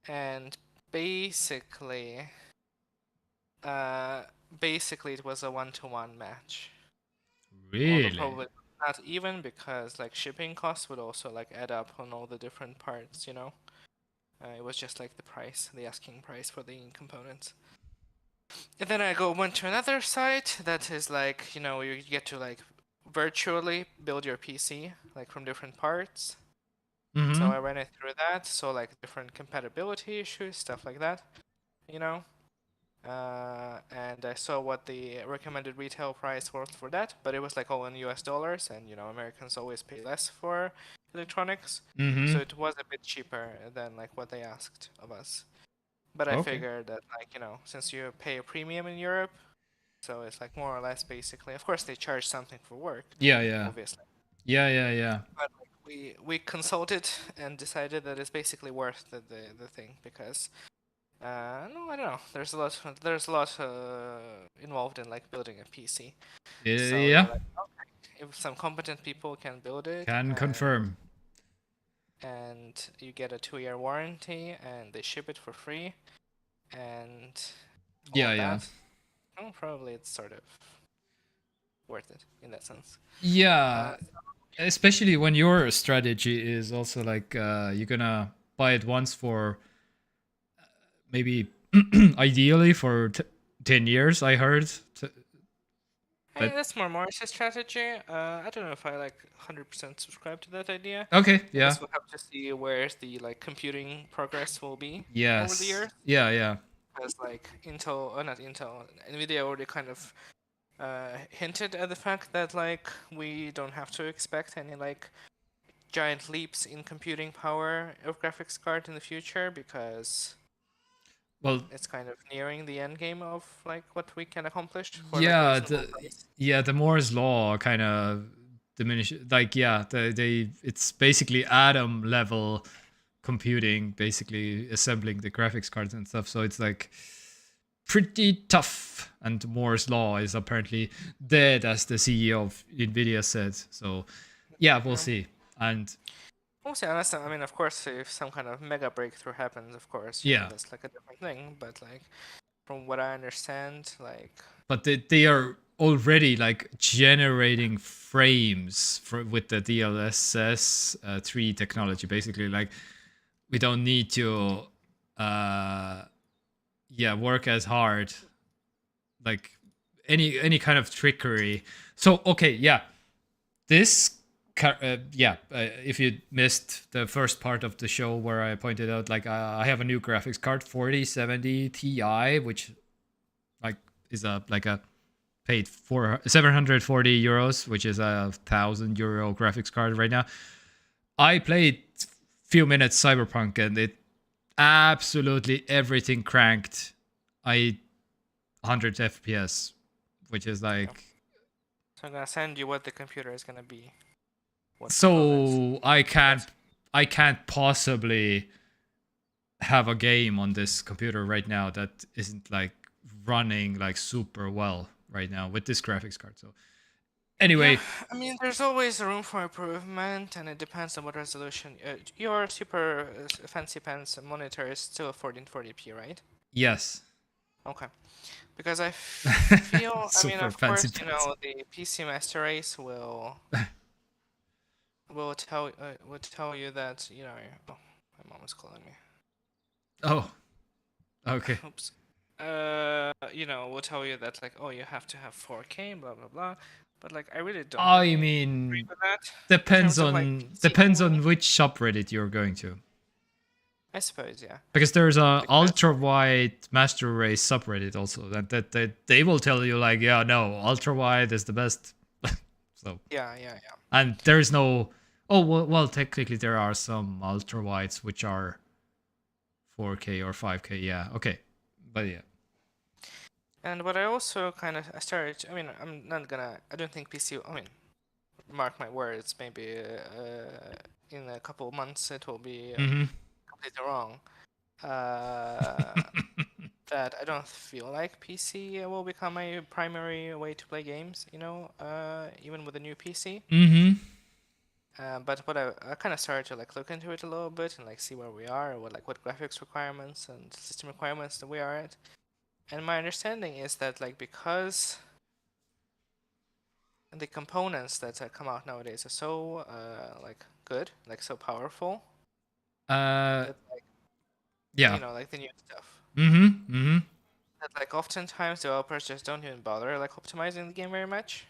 and basically, uh, basically it was a one-to-one match. Although Really? probably not even because like shipping costs would also like add up on all the different parts, it was just like the price, the asking price for the components. And then I went to another site that is like, you get to like virtually build your PC like from different parts. So Mm-hmm. I ran it through that, so like different compatibility issues, stuff like that, you know. And I saw what the recommended retail price was for that, but it was like all in US dollars, and Americans always pay less for electronics, Mm-hmm. so it was a bit cheaper than like what they asked of us. But I Okay. figured that like since you pay a premium in Europe, so it's like more or less basically. Of course, they charge something for work, Yeah. Yeah. obviously. Yeah. Yeah. Yeah. we consulted and decided that it's basically worth the thing because no, I don't know. There's a lot involved in like building a PC. So Yeah, you're like, okay, if some competent people can build it can confirm. and you get a 2-year warranty and they ship it for free and all Yeah, of yeah. that, well, probably it's sort of worth it in that sense. Yeah, Uh, especially when your strategy is also like you're gonna buy it once for maybe ideally for 10 years, I heard. I mean, But that's more Morris's strategy. I don't know if I like 100% subscribe to that idea. okay, I yeah. guess we'll have to see where the like computing progress will be over the Yes. years. Yeah, yeah. Because like Intel, not Intel, Nvidia already kind of hinted at the fact that like we don't have to expect any like giant leaps in computing power of graphics card in the future because Well, it's kind of nearing the end game of like what we can accomplish for like a yeah, reasonable price. the Moore's law kind of diminish like yeah, they it's basically atom level computing, basically assembling the graphics cards and stuff. So it's like pretty tough. And Moore's law is apparently dead, as the CEO of Nvidia said. So yeah, we'll Yeah. see. And We'll see, unless, I mean, of course, if some kind of mega breakthrough happens, of course, yeah, that's like a different thing. But like, from what I understand, like, but they are already like generating frames with the DLSS 3 technology. Basically, like we don't need to uh yeah work as hard, like any kind of trickery. So okay, yeah, this if you missed the first part of the show where I pointed out, like I have a new graphics card, 4070 Ti, which like is a like a paid for 740 euros, which is a 1,000 euro graphics card right now. I played few minutes Cyberpunk and it absolutely everything cranked. I 100 FPS, which is yeah. like So I'm gonna send you what the computer is gonna be, what performance. so I can't possibly have a game on this computer right now that isn't like running like super well right now with this graphics card. So Yeah, anyway, I mean, there's always room for improvement, and it depends on what resolution. Your super fancy pants monitor is still 1440p, right? yes. Okay. Because I feel, I mean, Super of fancy course, pants. the PC Master Race will tell you that oh, my mom is calling me. Oh, okay. Oops. Will tell you that like, oh, you have to have 4K, blah blah blah. But like, I really don't I really agree mean, with that in terms of like PC depends gaming. on which subreddit you're going to. I suppose, yeah. Because there's a Because ultra wide master race subreddit also that they will tell you like, yeah, no, ultra wide is the best. So yeah. and there's no oh well technically there are some ultra wides which are 4K or 5K. Yeah, okay, but yeah. And what I also kind of I started. I mean, I'm not gonna. I don't think PC. I mean, mark my words. Maybe in a couple of months it will be Mm-hmm. completely wrong. Uh, that I don't feel like PC will become my primary way to play games, even with a new PC. Mm-hmm. But what I kind of started to like look into it a little bit and like see where we are, what graphics requirements and system requirements that we are at. And my understanding is that like because the components that come out nowadays are so like good, like so powerful, uh that like yeah. like the new stuff. Mm-hmm. Mm-hmm. That like oftentimes developers just don't even bother like optimizing the game very much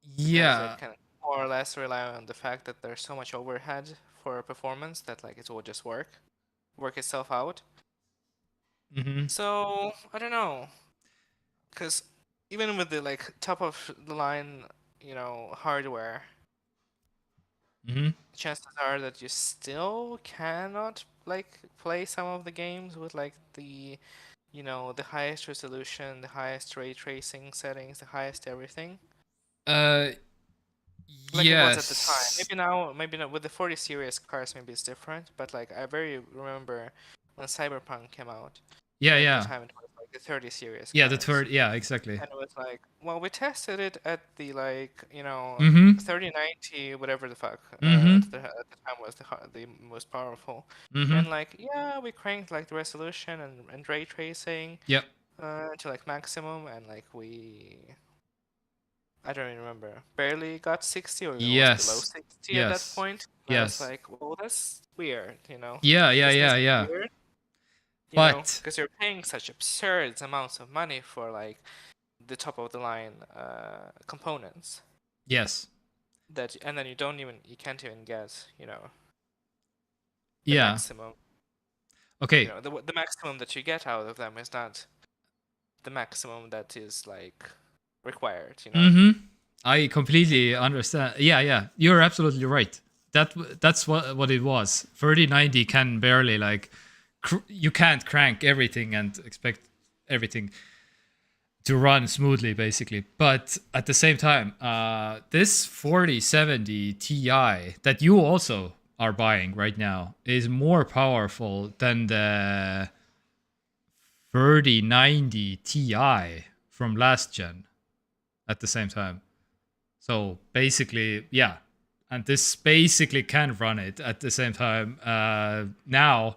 because they Yeah. can more or less rely on the fact that there's so much overhead for performance that like it will just work itself out. Mm-hmm. So I don't know, because even with the like top of the line, hardware, Mm-hmm. chances are that you still cannot like play some of the games with like the highest resolution, the highest ray tracing settings, the highest everything. uh Like it was at the time. Yes. Maybe not with the 40 series cars. Maybe it's different. But like I very remember when Cyberpunk came out. Yeah, At the yeah. time, it was like the 30 series Yeah, the cars, third. Yeah, exactly. and it was like, well, we tested it at the like 3090 whatever the fuck at the time was the most powerful, and like yeah, we cranked like the resolution and ray tracing Yep. to like maximum, and like I don't even remember. Barely got 60 or even was below Yes. 60 at that Yes. point. And I was Yes. like, well, that's weird, you know? Yeah, yeah, Isn't this yeah, yeah. weird? You know, But because you're paying such absurd amounts of money for like the top of the line components yes. and then you can't even get, the Yeah. maximum. Okay. The maximum that you get out of them is not the maximum that is like required, you know? I completely understand. Yeah, yeah. You're absolutely right. That's what it was. 3090 can barely like you can't crank everything and expect everything to run smoothly basically. But at the same time, this 4070 Ti that you also are buying right now is more powerful than the 3090 Ti from last gen at the same time. So basically, yeah. And this basically can run it at the same time now.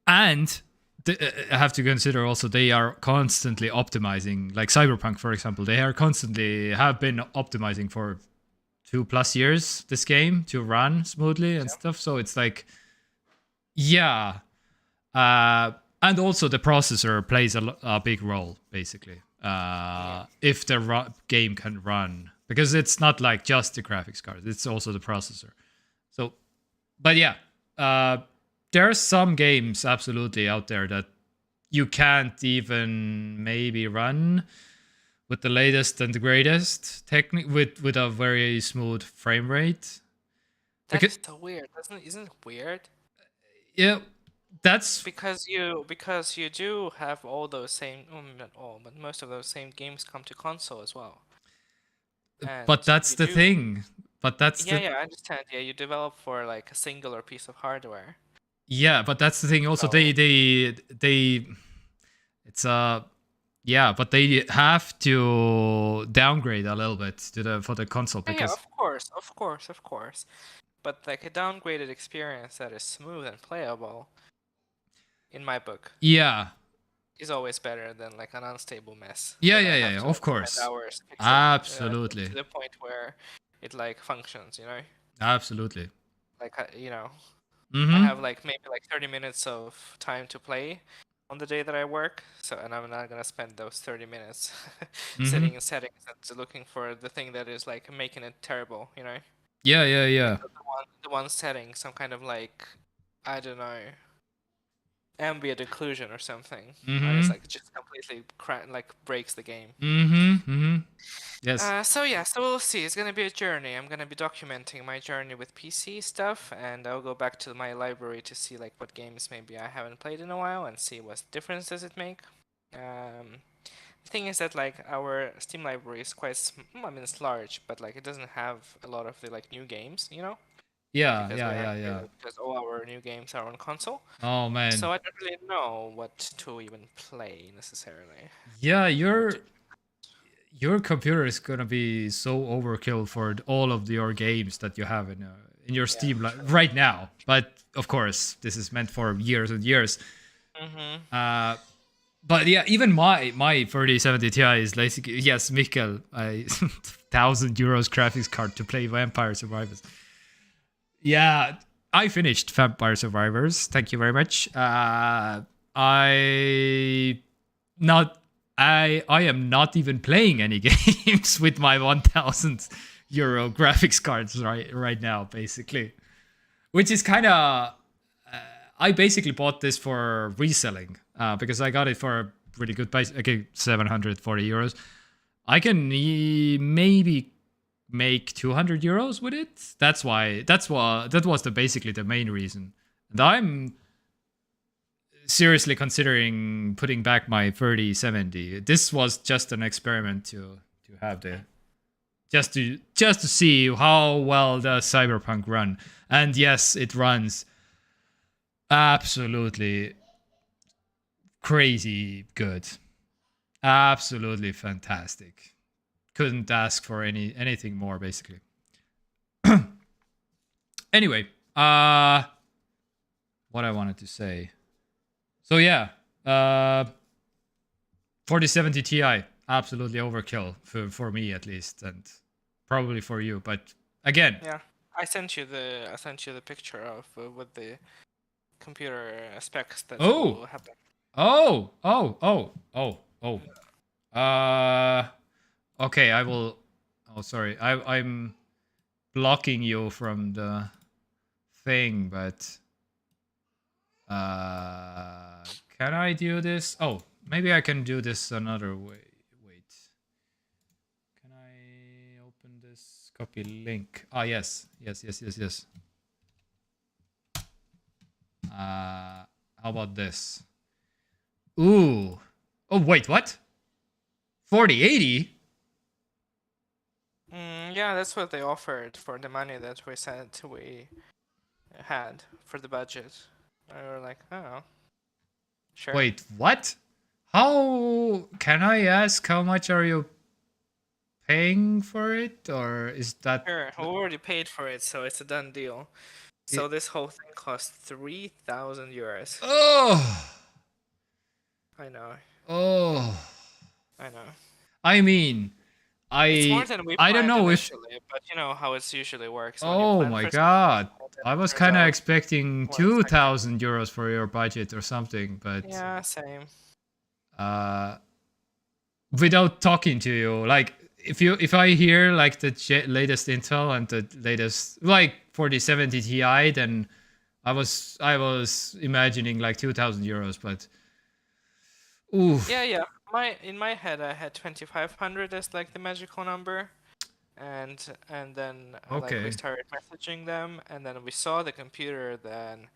And I have to consider also they are constantly optimizing. Like Cyberpunk, for example, they are constantly have been optimizing for 2+ years this game to run smoothly and Yeah. stuff. So it's like, yeah. And also the processor plays a big role, basically. If the game can run, because it's not like just the graphics card, it's also the processor. So, but yeah, there are some games absolutely out there that you can't even maybe run with the latest and the greatest technique with a very smooth frame rate. That Because is so weird. Isn't it weird? yeah, that's Because you do have all those same, not all, but most of those same games come to console as well. but And that's you the do, thing. But that's yeah, the yeah, I understand. Yeah, you develop for like a singular piece of hardware. Yeah, but that's the thing. Also, So, they it's yeah, but they have to downgrade a little bit to the for the console yeah, because of course, of course, of course. But like a downgraded experience that is smooth and playable, in my book, yeah, is always better than like an unstable mess yeah, that yeah, I yeah, have yeah, to of like spend course, hours fixing absolutely, to the point where it like functions, absolutely. Like I Mm-hmm. have like maybe like 30 minutes of time to play on the day that I work, so and I'm not gonna spend those 30 minutes Mm-hmm. sitting in settings and looking for the thing that is like making it terrible. Yeah, yeah, Like yeah. the one setting, some kind of like I don't know, ambient occlusion or something, and it's Mm-hmm. like just completely like breaks the game. Mm-hmm. Mm-hmm. Yes. So yeah, so we'll see. It's gonna be a journey. I'm gonna be documenting my journey with PC stuff, and I'll go back to my library to see like what games maybe I haven't played in a while and see what difference does it make. The thing is that like our Steam library is I mean it's large, but like it doesn't have a lot of the like new games, Yeah, because yeah, yeah, yeah. because all our new games are on console. Oh man. So I don't really know what to even play necessarily. Yeah, What to your computer is gonna be so overkill for all of your games that you have in your Yeah, Steam true. right now. But of course, this is meant for years and years. Mhm. Uh, but yeah, even my 3070 Ti is basically yes, Mikkel, a 1,000 euros graphics card to play Vampire Survivors. Yeah, I finished Vampire Survivors. Thank you very much. I not I am not even playing any games with my 1,000 euro graphics cards right now, basically, which is kind of I basically bought this for reselling because I got it for a really good price. Okay, 740 euros. I can maybe make 200 euros with it. That was basically the main reason. And I'm seriously considering putting back my 3070. This was just an experiment to have the just to see how well does Cyberpunk run. And yes, it runs absolutely crazy good. Absolutely fantastic. Couldn't ask for anything more, basically. Anyway, what I wanted to say. So yeah, 4070 Ti, absolutely overkill for me at least, and probably for you. But again, Yeah, I sent you the picture of with the computer specs that oh, will happen. oh, oh, oh, oh, oh. Okay, I will. Oh, sorry, I'm blocking you from the thing, but can I do this? Oh, maybe I can do this another way. Wait, can I open this copy link? Ah, yes, yes, yes, yes, yes. How about this? Ooh. Oh, wait, what? 4080? Yeah, that's what they offered for the money that we said we had for the budget. I were like, oh, sure. Wait, what? How can I ask how much are you paying for it, or is that Sure, we already paid for it, so it's a done deal. So this whole thing cost 3,000 euros. Oh, I know, oh. I know. I mean, It's more I than we I don't planned know if. initially, but you know how it usually works. When you Oh plan my for something, god, and then I it was turns kind of out expecting more expected. 2,000 euros for your budget or something, but Yeah, same. uh, without talking to you, like if I hear like the latest Intel and the latest like 4070 Ti, then I was imagining like 2,000 euros, but Yeah, oof, yeah. In my head, I had 2,500 as like the magical number, and then like we okay, started messaging them, and then we saw the computer then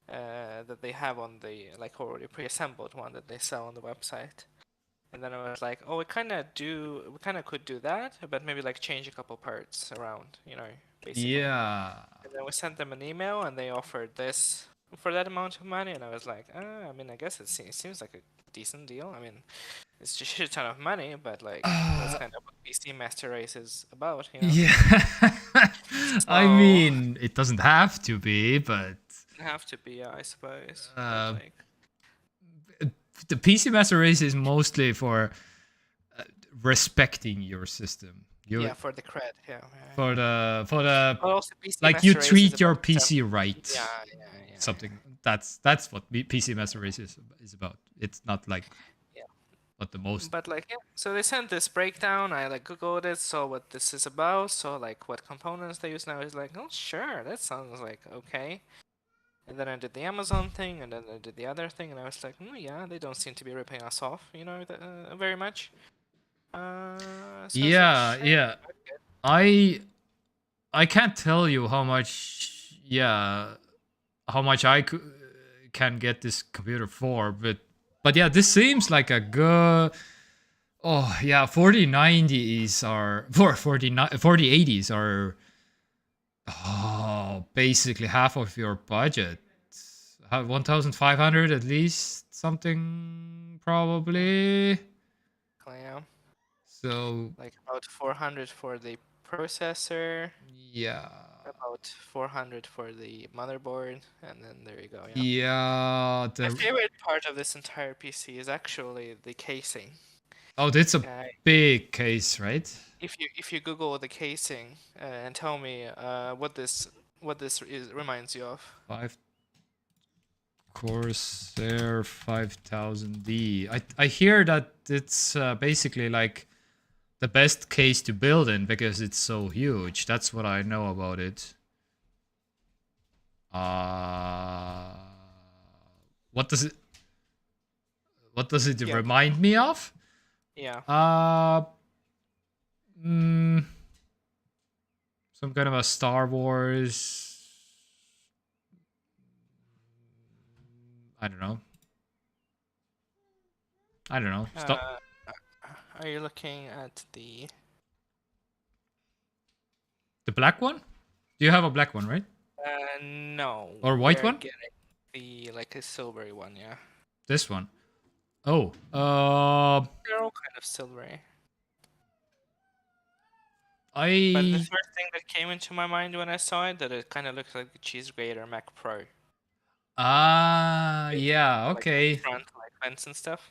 that they have on the like already pre-assembled one that they sell on the website. And then I was like, oh, we kind of could do that, but maybe like change a couple parts around, basically. yeah. And then we sent them an email, and they offered this for that amount of money, and I was like, I mean, I guess it seems like a decent deal. I mean, it's just a shit ton of money, but like that's Uh, kind of what PC Master Race is about, you know. yeah. I So mean, it doesn't have to be, but it have to be, I suppose, but uh, like the PC Master Race is mostly for respecting your system. You yeah, for the cred, yeah, yeah, yeah. for the But also PC like you Master Race is treat your about PC acceptance. right. Yeah, yeah, yeah, Something that's what PC Master Race is about. It's not like yeah. what the most. But like, yeah, so they sent this breakdown. I like googled it, saw what this is about, saw like what components they use now. I was like, oh sure, that sounds like okay. And then I did the Amazon thing, and then I did the other thing, and I was like, yeah, they don't seem to be ripping us off, very much. So I was like, Yeah, sure. yeah. I I can't tell you how much. Yeah, how much can get this computer for, but yeah, this seems like a good. Oh yeah, 4090s are for 4080s are basically half of your budget. 1,500 at least, something probably. Yeah, So like about 400 for the processor, yeah, about 400 for the motherboard, and then there you go. Yeah. yeah. My favorite part of this entire PC is actually the casing. Oh, that's a Uh, big case, right? if you Google the casing and tell me what this reminds you of. Five Corsair 5000D. I hear that it's basically like the best case to build in because it's so huge. That's what I know about it. Uh, what does it Yeah, remind me of? yeah. Uh, mm, some kind of a Star Wars. I don't know. I don't know. Stop. Uh, are you looking at the The black one? Do you have a black one, right? No. Or We white are one? getting the like a silvery one, yeah. This one. Oh, They're all kind of silvery. But the I first thing that came into my mind when I saw it, that it kind of looks like the cheese grater Mac Pro. yeah, Like the okay. front like vents and stuff.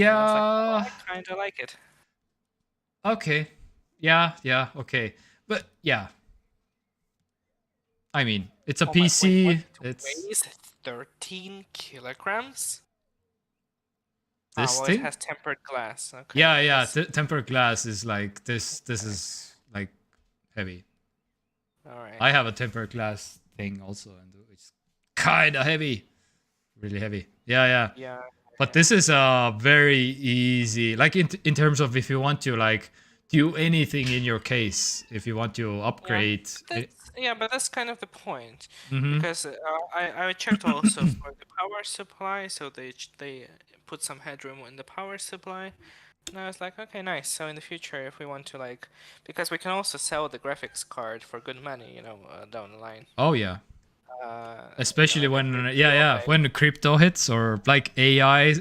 And I was like, oh, Yeah, I kind of like it. okay. Yeah, okay. But yeah, I mean, it's a Oh my, wait, what? PC. It It's weighs 13 kilograms? Ah, this well, it thing. has tempered glass. Okay, Yeah, I yeah. guess. Tempered glass is like this. This Okay. is like heavy. All right. I have a tempered glass thing also, and it's kind of heavy, really heavy. Yeah. Yeah. But Yeah. this is very easy. Like in terms of if you want to like do anything in your case, if you want to Yeah, upgrade it. but that's kind of the point, Mm-hmm. because I checked also for the power supply, so they put some headroom in the power supply, and I was like, okay, nice. So in the future, if we want to like, because we can also sell the graphics card for good money, down the line. Oh yeah. Especially Like when maybe yeah like when crypto hits or like AI.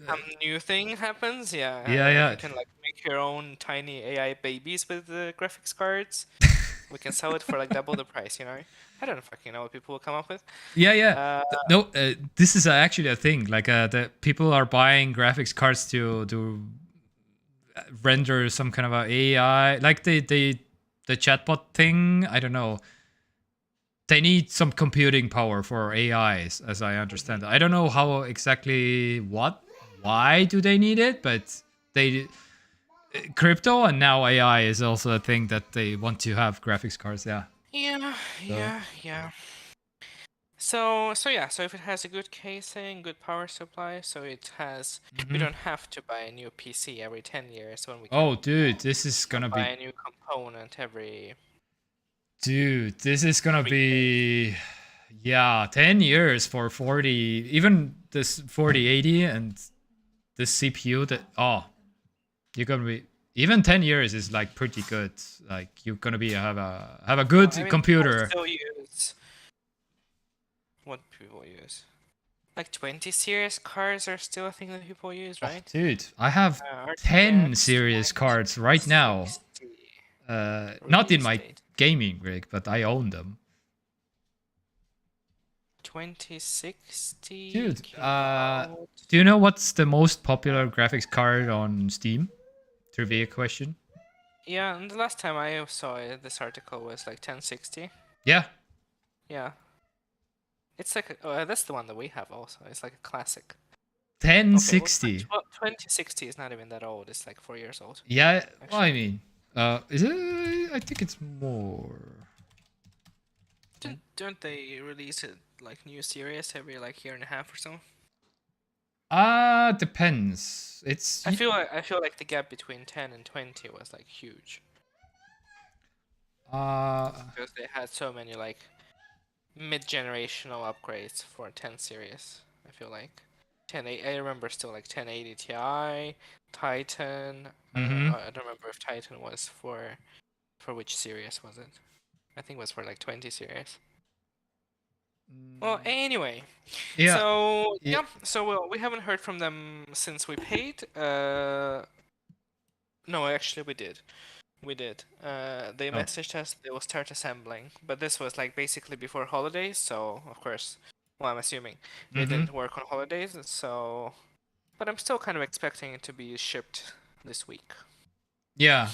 some new thing happens, if Yeah. you can like make your own tiny AI babies with the graphics cards. We can sell it for like double the price, I don't fucking know what people will come up with. Yeah. Uh, No, this is actually a thing. Like, the people are buying graphics cards to render some kind of a AI, like the chatbot thing. I don't know. They need some computing power for AIs, as I understand. I don't know how exactly why do they need it, but they crypto and now AI is also a thing that they want to have graphics cards. Yeah. yeah, So. yeah. So if it has a good casing, good power supply, so we Mhm. don't have to buy a new PC every 10 years when we Oh, can dude, this is gonna buy be a new component every Dude, this is gonna 3 years. be, yeah, 10 years for 40, even this 4080 and this CPU that, you're gonna be, even 10 years is like pretty good. Like you're gonna be have a Well, I good mean, people computer. still use what people use. Like 20 series cards are still a thing that people use, Oh, right? dude, I have 10 RTX series cards right now. 2060 Not in release my date. gaming rig, but I own them. 2060 Dude, came out. do you know what's the most popular graphics card on Steam? Trivia question. Yeah, and the last time I saw it, this article was like 1060. Yeah, Yeah. It's like, that's the one that we have also. It's like a classic. Okay, well, 1060. 2060 is not even that old. It's like 4 years old, Yeah, well, I actually. mean, is it? I think it's more. Don't they release it like new series every like year and a half or so? Depends. I feel like the gap between 10 and 20 was like huge uh because they had so many like mid-generational upgrades for 10 series. I feel like I remember still like 1080 Ti, Titan. mm-hmm. I don't remember if Titan was for which series was it? I think it was for like 20 series. Well, anyway, Yeah, so yeah. yeah, so we haven't heard from them since we paid. No, actually we did. We did. They Oh. messaged us. They will start assembling, but this was like basically before holidays, so of course, well, I'm assuming they Mm-hmm. didn't work on holidays. So, but I'm still kind of expecting it to be shipped this week. Yeah.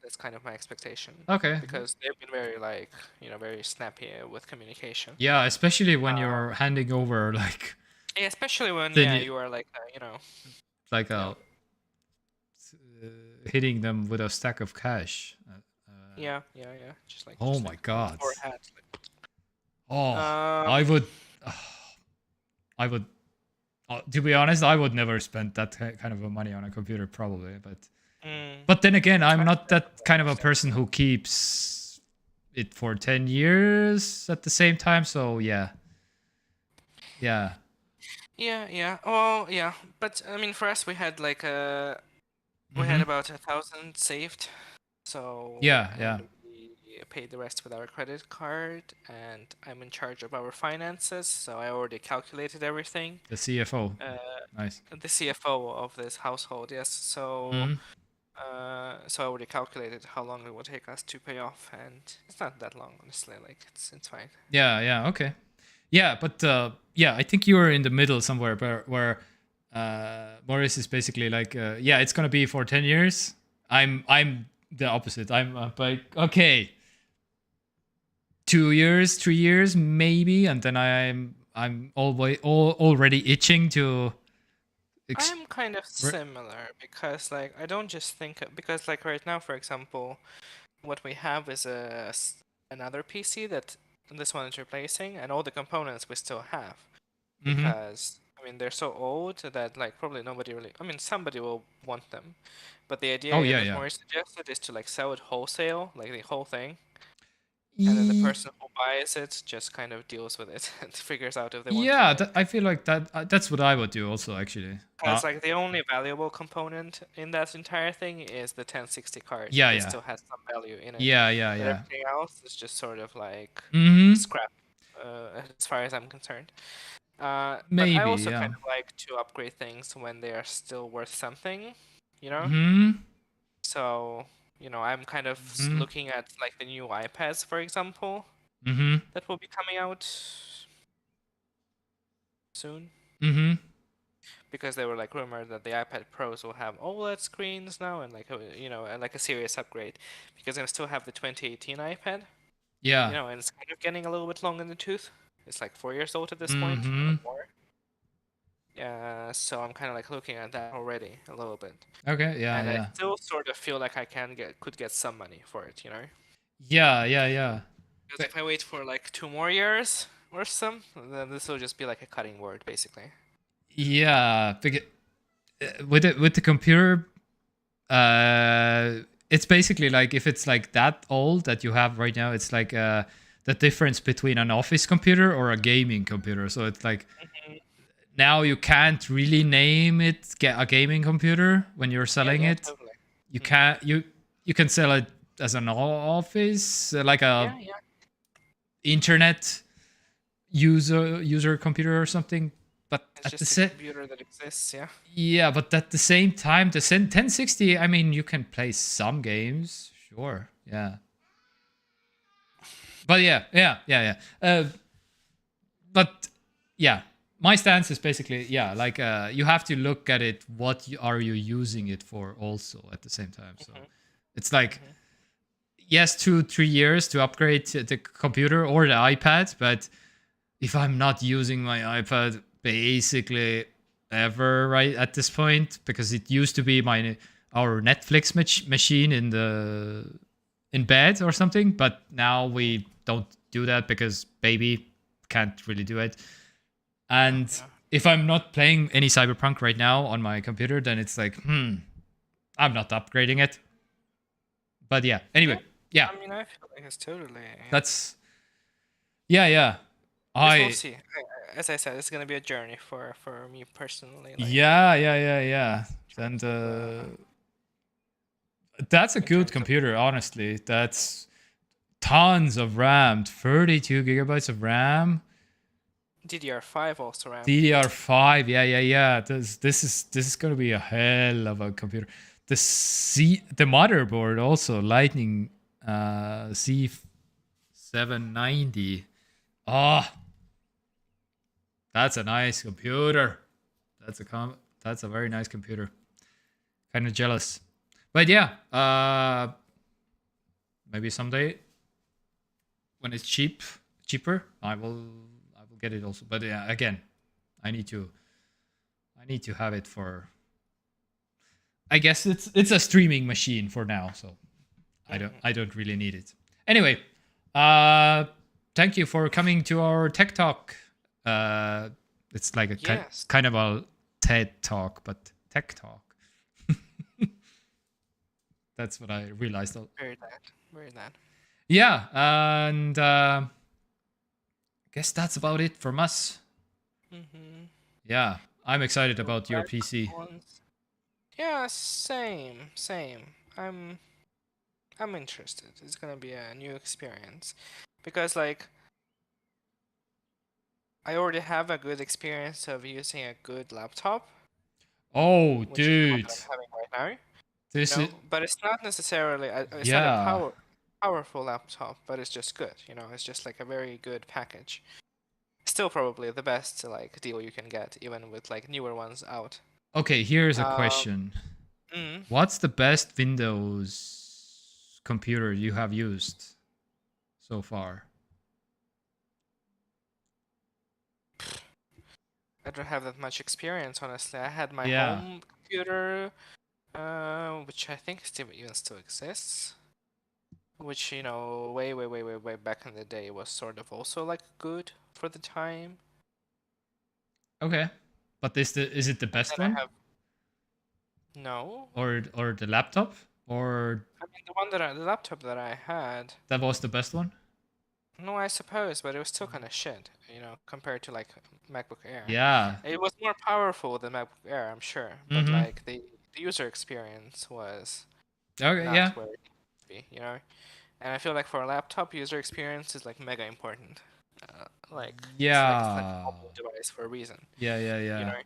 That's kind of my expectation Okay. because they've been very like very snappy with communication. Yeah, especially when Uh, you're handing over like yeah, especially when the you are like like yeah hitting them with a stack of cash. just like Oh my on the god. forehead. Oh, I Um, would. I would. To be honest, I would never spend that kind of a money on a computer, probably. But then again, I'm I not that kind of a understand. person who keeps it for 10 years at the same time. So yeah, yeah. Yeah. Well, yeah. But I mean, for us, we had like we Mm-hmm. had about 1,000 saved. So Yeah, and yeah. pay the rest with our credit card, and I'm in charge of our finances, so I already calculated everything. The CFO. Uh, Nice. the CFO of this household, yes. So, Mhm. so I already calculated how long it will take us to pay off, and it's not that long, honestly. Like it's fine. Yeah, yeah, okay. Yeah, but yeah, I think you were in the middle somewhere where Morris is basically like, yeah, it's gonna be for 10 years. I'm the opposite. I'm like, okay, 2 years, 3 years, maybe, and then I'm always already itching to. Ex- I'm kind of similar because like I don't just think because like right now, for example, what we have is another PC that this one is replacing, and all the components we still have mm-hmm. because I mean they're so old that like probably nobody really. I mean somebody will want them, but the Oh idea yeah, that yeah. Maurice suggested is to like sell it wholesale, like the whole thing, and then the E- person who buys it just kind of deals with it and figures out if they want to yeah, like. I feel like that's what I would do also actually. Because like the only valuable component in that entire thing is the 1060 card. Yeah, That yeah, still has some value in it. yeah, yeah, But yeah. everything else is just sort of like Mm-hmm. scrap, as far as I'm concerned. But I Maybe, also yeah. kind of like to upgrade things when they are still worth something, you know? Mm-hmm. So, I'm kind of Mm-hmm. looking at like the new iPads, for example, Mm-hmm. that will be coming out soon. Mm-hmm. Because they were like rumored that the iPad Pros will have OLED screens now and like and like a serious upgrade because I still have the 2018 iPad, Yeah. and it's kind of getting a little bit long in the tooth. It's like 4 years old at this point or Mm-hmm. more. Yeah, so I'm kind of like looking at that already a little bit, Okay. Yeah. and I Yeah. still sort of feel like I could get some money for it. Yeah. Yeah. Yeah. Because But if I wait for like 2 more years or some, then this will just be like a cutting board basically. yeah. With the computer, it's basically like if it's like that old that you have right now, it's like the difference between an office computer or a gaming computer. So it's like Mhm. now you can't really name it a gaming computer when you're Yeah, selling yeah, it. totally. You Mhm. can't you can sell it as an office, like a Yeah, yeah. internet user computer or something. But It's at the just a same computer that exists, yeah. yeah, but at the same time, the 1060, I mean, you can play some games, sure, yeah. But but yeah, my stance is basically like you have to look at it. Are you using it for also at the same time? So Mhm, it's like mhm. yes, 2 3 years to upgrade the computer or the iPad, but if I'm not using my iPad basically ever right at this point, because it used to be our Netflix machine in bed or something, but now we don't do that because baby can't really do it. Yeah, And yeah. if I'm not playing any Cyberpunk right now on my computer, then it's like, I'm not upgrading it. But yeah, Yeah, anyway, yeah, I mean, I feel like it's totally, yeah. that's yeah. Guess we'll I see. As I said, it's gonna be a journey for me personally, like, yeah. in And terms of, that's a in good terms of computer, honestly. That's tons of RAM, 32 gigabytes of RAM, DDR5 also RAM. DDR5. Yeah. This is gonna be a hell of a computer. The motherboard also Lightning C790. Ah, that's a nice computer. That's a very nice computer. Kind of jealous. But yeah, maybe someday when it's cheaper, I will get it also. But yeah, again, I need to have it for. I guess it's a streaming machine for now, so Mhm. I don't really need it. Anyway, uh, thank you for coming to our tech talk. It's like a Yes, kind of a TED talk, but tech talk. That's what I realized. very that, very that. Yeah, and guess that's about it from us. Mhm. Yeah, I'm excited Little about your background PC. ones. Yeah, same. I'm I'm interested. It's gonna be a new experience because like I already have a good experience of using a good laptop, Oh, which is the one dude. that I'm having right now. This is But it's not necessarily it's not a yeah. powerful laptop, but it's just good. It's just like a very good package. Still probably the best like deal you can get, even with like newer ones out. Okay, here's a Um, question. mm, What's the best Windows computer you have used so far? I don't have that much experience, honestly. I had my Yeah. home computer, which I think still exists. Which, way, way, way, way, way back in the day was sort of also like good for the time. Okay. But is it the And best then I one? have no. Or the laptop? Or I mean, the laptop that I had, that was the best one? no, I suppose, but it was still kind of shit, compared to like MacBook Air. Yeah. It was more powerful than MacBook Air, I'm sure, but Mm-hmm. like the user experience was Okay, not yeah. where it needs to be. And I feel like for a laptop, user experience is like mega important. Like it's like a Yeah. mobile device for a reason, Yeah, yeah, you yeah.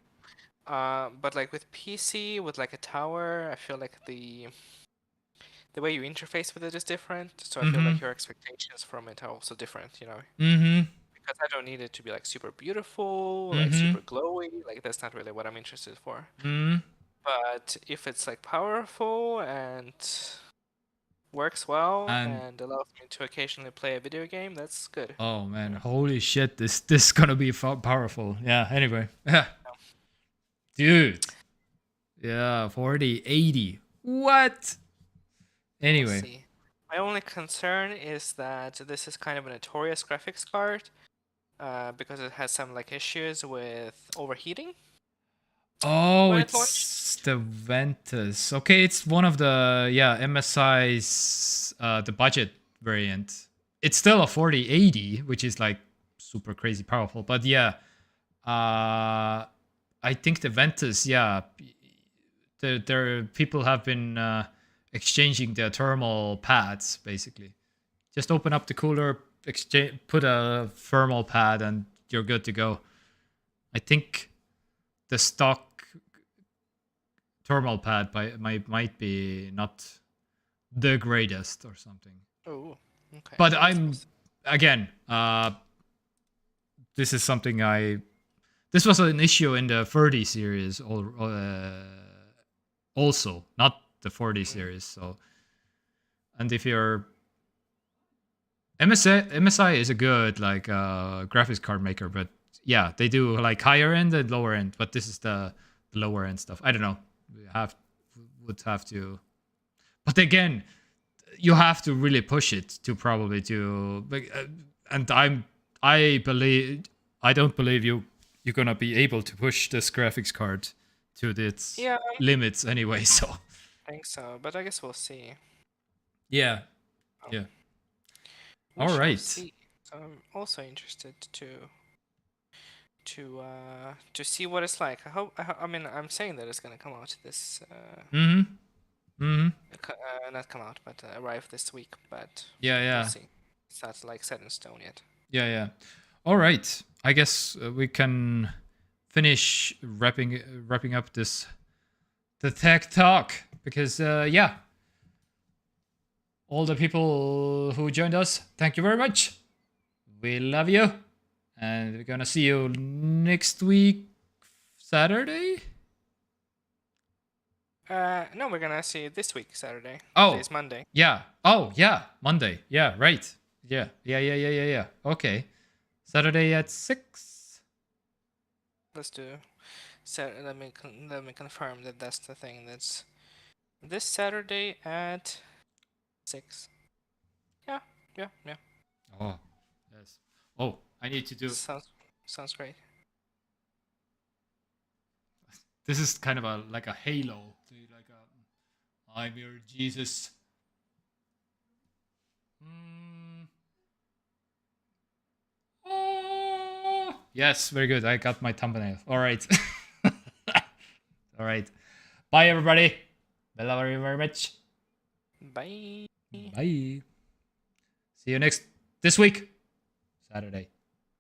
know. But like with PC, with like a tower, I feel like the way you interface with it is different. So I feel Mm-hmm. like your expectations from it are also different. Mm-hmm. Because I don't need it to be like super beautiful, like Mm-hmm. super glowy. Like that's not really what I'm interested for. Mm-hmm. But if it's like powerful and works well And and allows me to occasionally play a video game, that's good. oh You man, know. holy shit, this is gonna be powerful. Yeah, anyway. Yeah. Dude. Yeah, 40, 80. What? We'll Anyway. see. My only concern is that this is kind of a notorious graphics card, because it has some like issues with overheating Oh, when it launched. it's the Ventus. Okay, it's one of the MSI's the budget variant. It's still a 4080, which is like super crazy powerful. But yeah, I think the Ventus, yeah, there people have been exchanging their thermal pads basically. Just open up the cooler, exchange, put a thermal pad, and you're good to go. I think the stock thermal pad might be not the greatest or something. Oh, okay. But I guess we'll I'm see. again, this is something this was an issue in the 30 series also, not the 40 Mm. series. So, and if you're MSI is a good like graphics card maker, but yeah, they do like higher end and lower end, but this is the lower end stuff. I don't know. We would have to, but again, you have to really push it to probably to, and I don't believe you're gonna be able to push this graphics card to its Yeah, limits anyway. So I think so, but I guess we'll see. yeah, Um, yeah. we All shall right. see. So I'm also interested to see what it's like. I mean, I'm saying that it's gonna come out this Mm-hmm. Mm-hmm. not come out, but arrive this week. But Yeah, we'll yeah. see. It's not like set in stone yet. Yeah, yeah. All right. I guess we can finish wrapping up the tech talk because yeah, all the people who joined us, thank you very much. We love you, and we're gonna see you next week, Saturday. No, we're gonna see it this week, Saturday. Oh, Today's Monday. yeah. Oh, yeah. Monday. Yeah, right. Yeah, yeah, yeah, yeah, yeah, yeah. Okay. Saturday at 6. Let's do. Let me confirm that that's the thing. That's this Saturday at 6. Yeah, yeah, yeah. Oh, yes. Oh, I need to do. Sounds great. This is kind of like a halo. Like I'm your Jesus. Mm. Oh. Yes, very good. I got my thumbnail. All right. All right. Bye, everybody. I love you very much. Bye. Bye. See you this week, Saturday.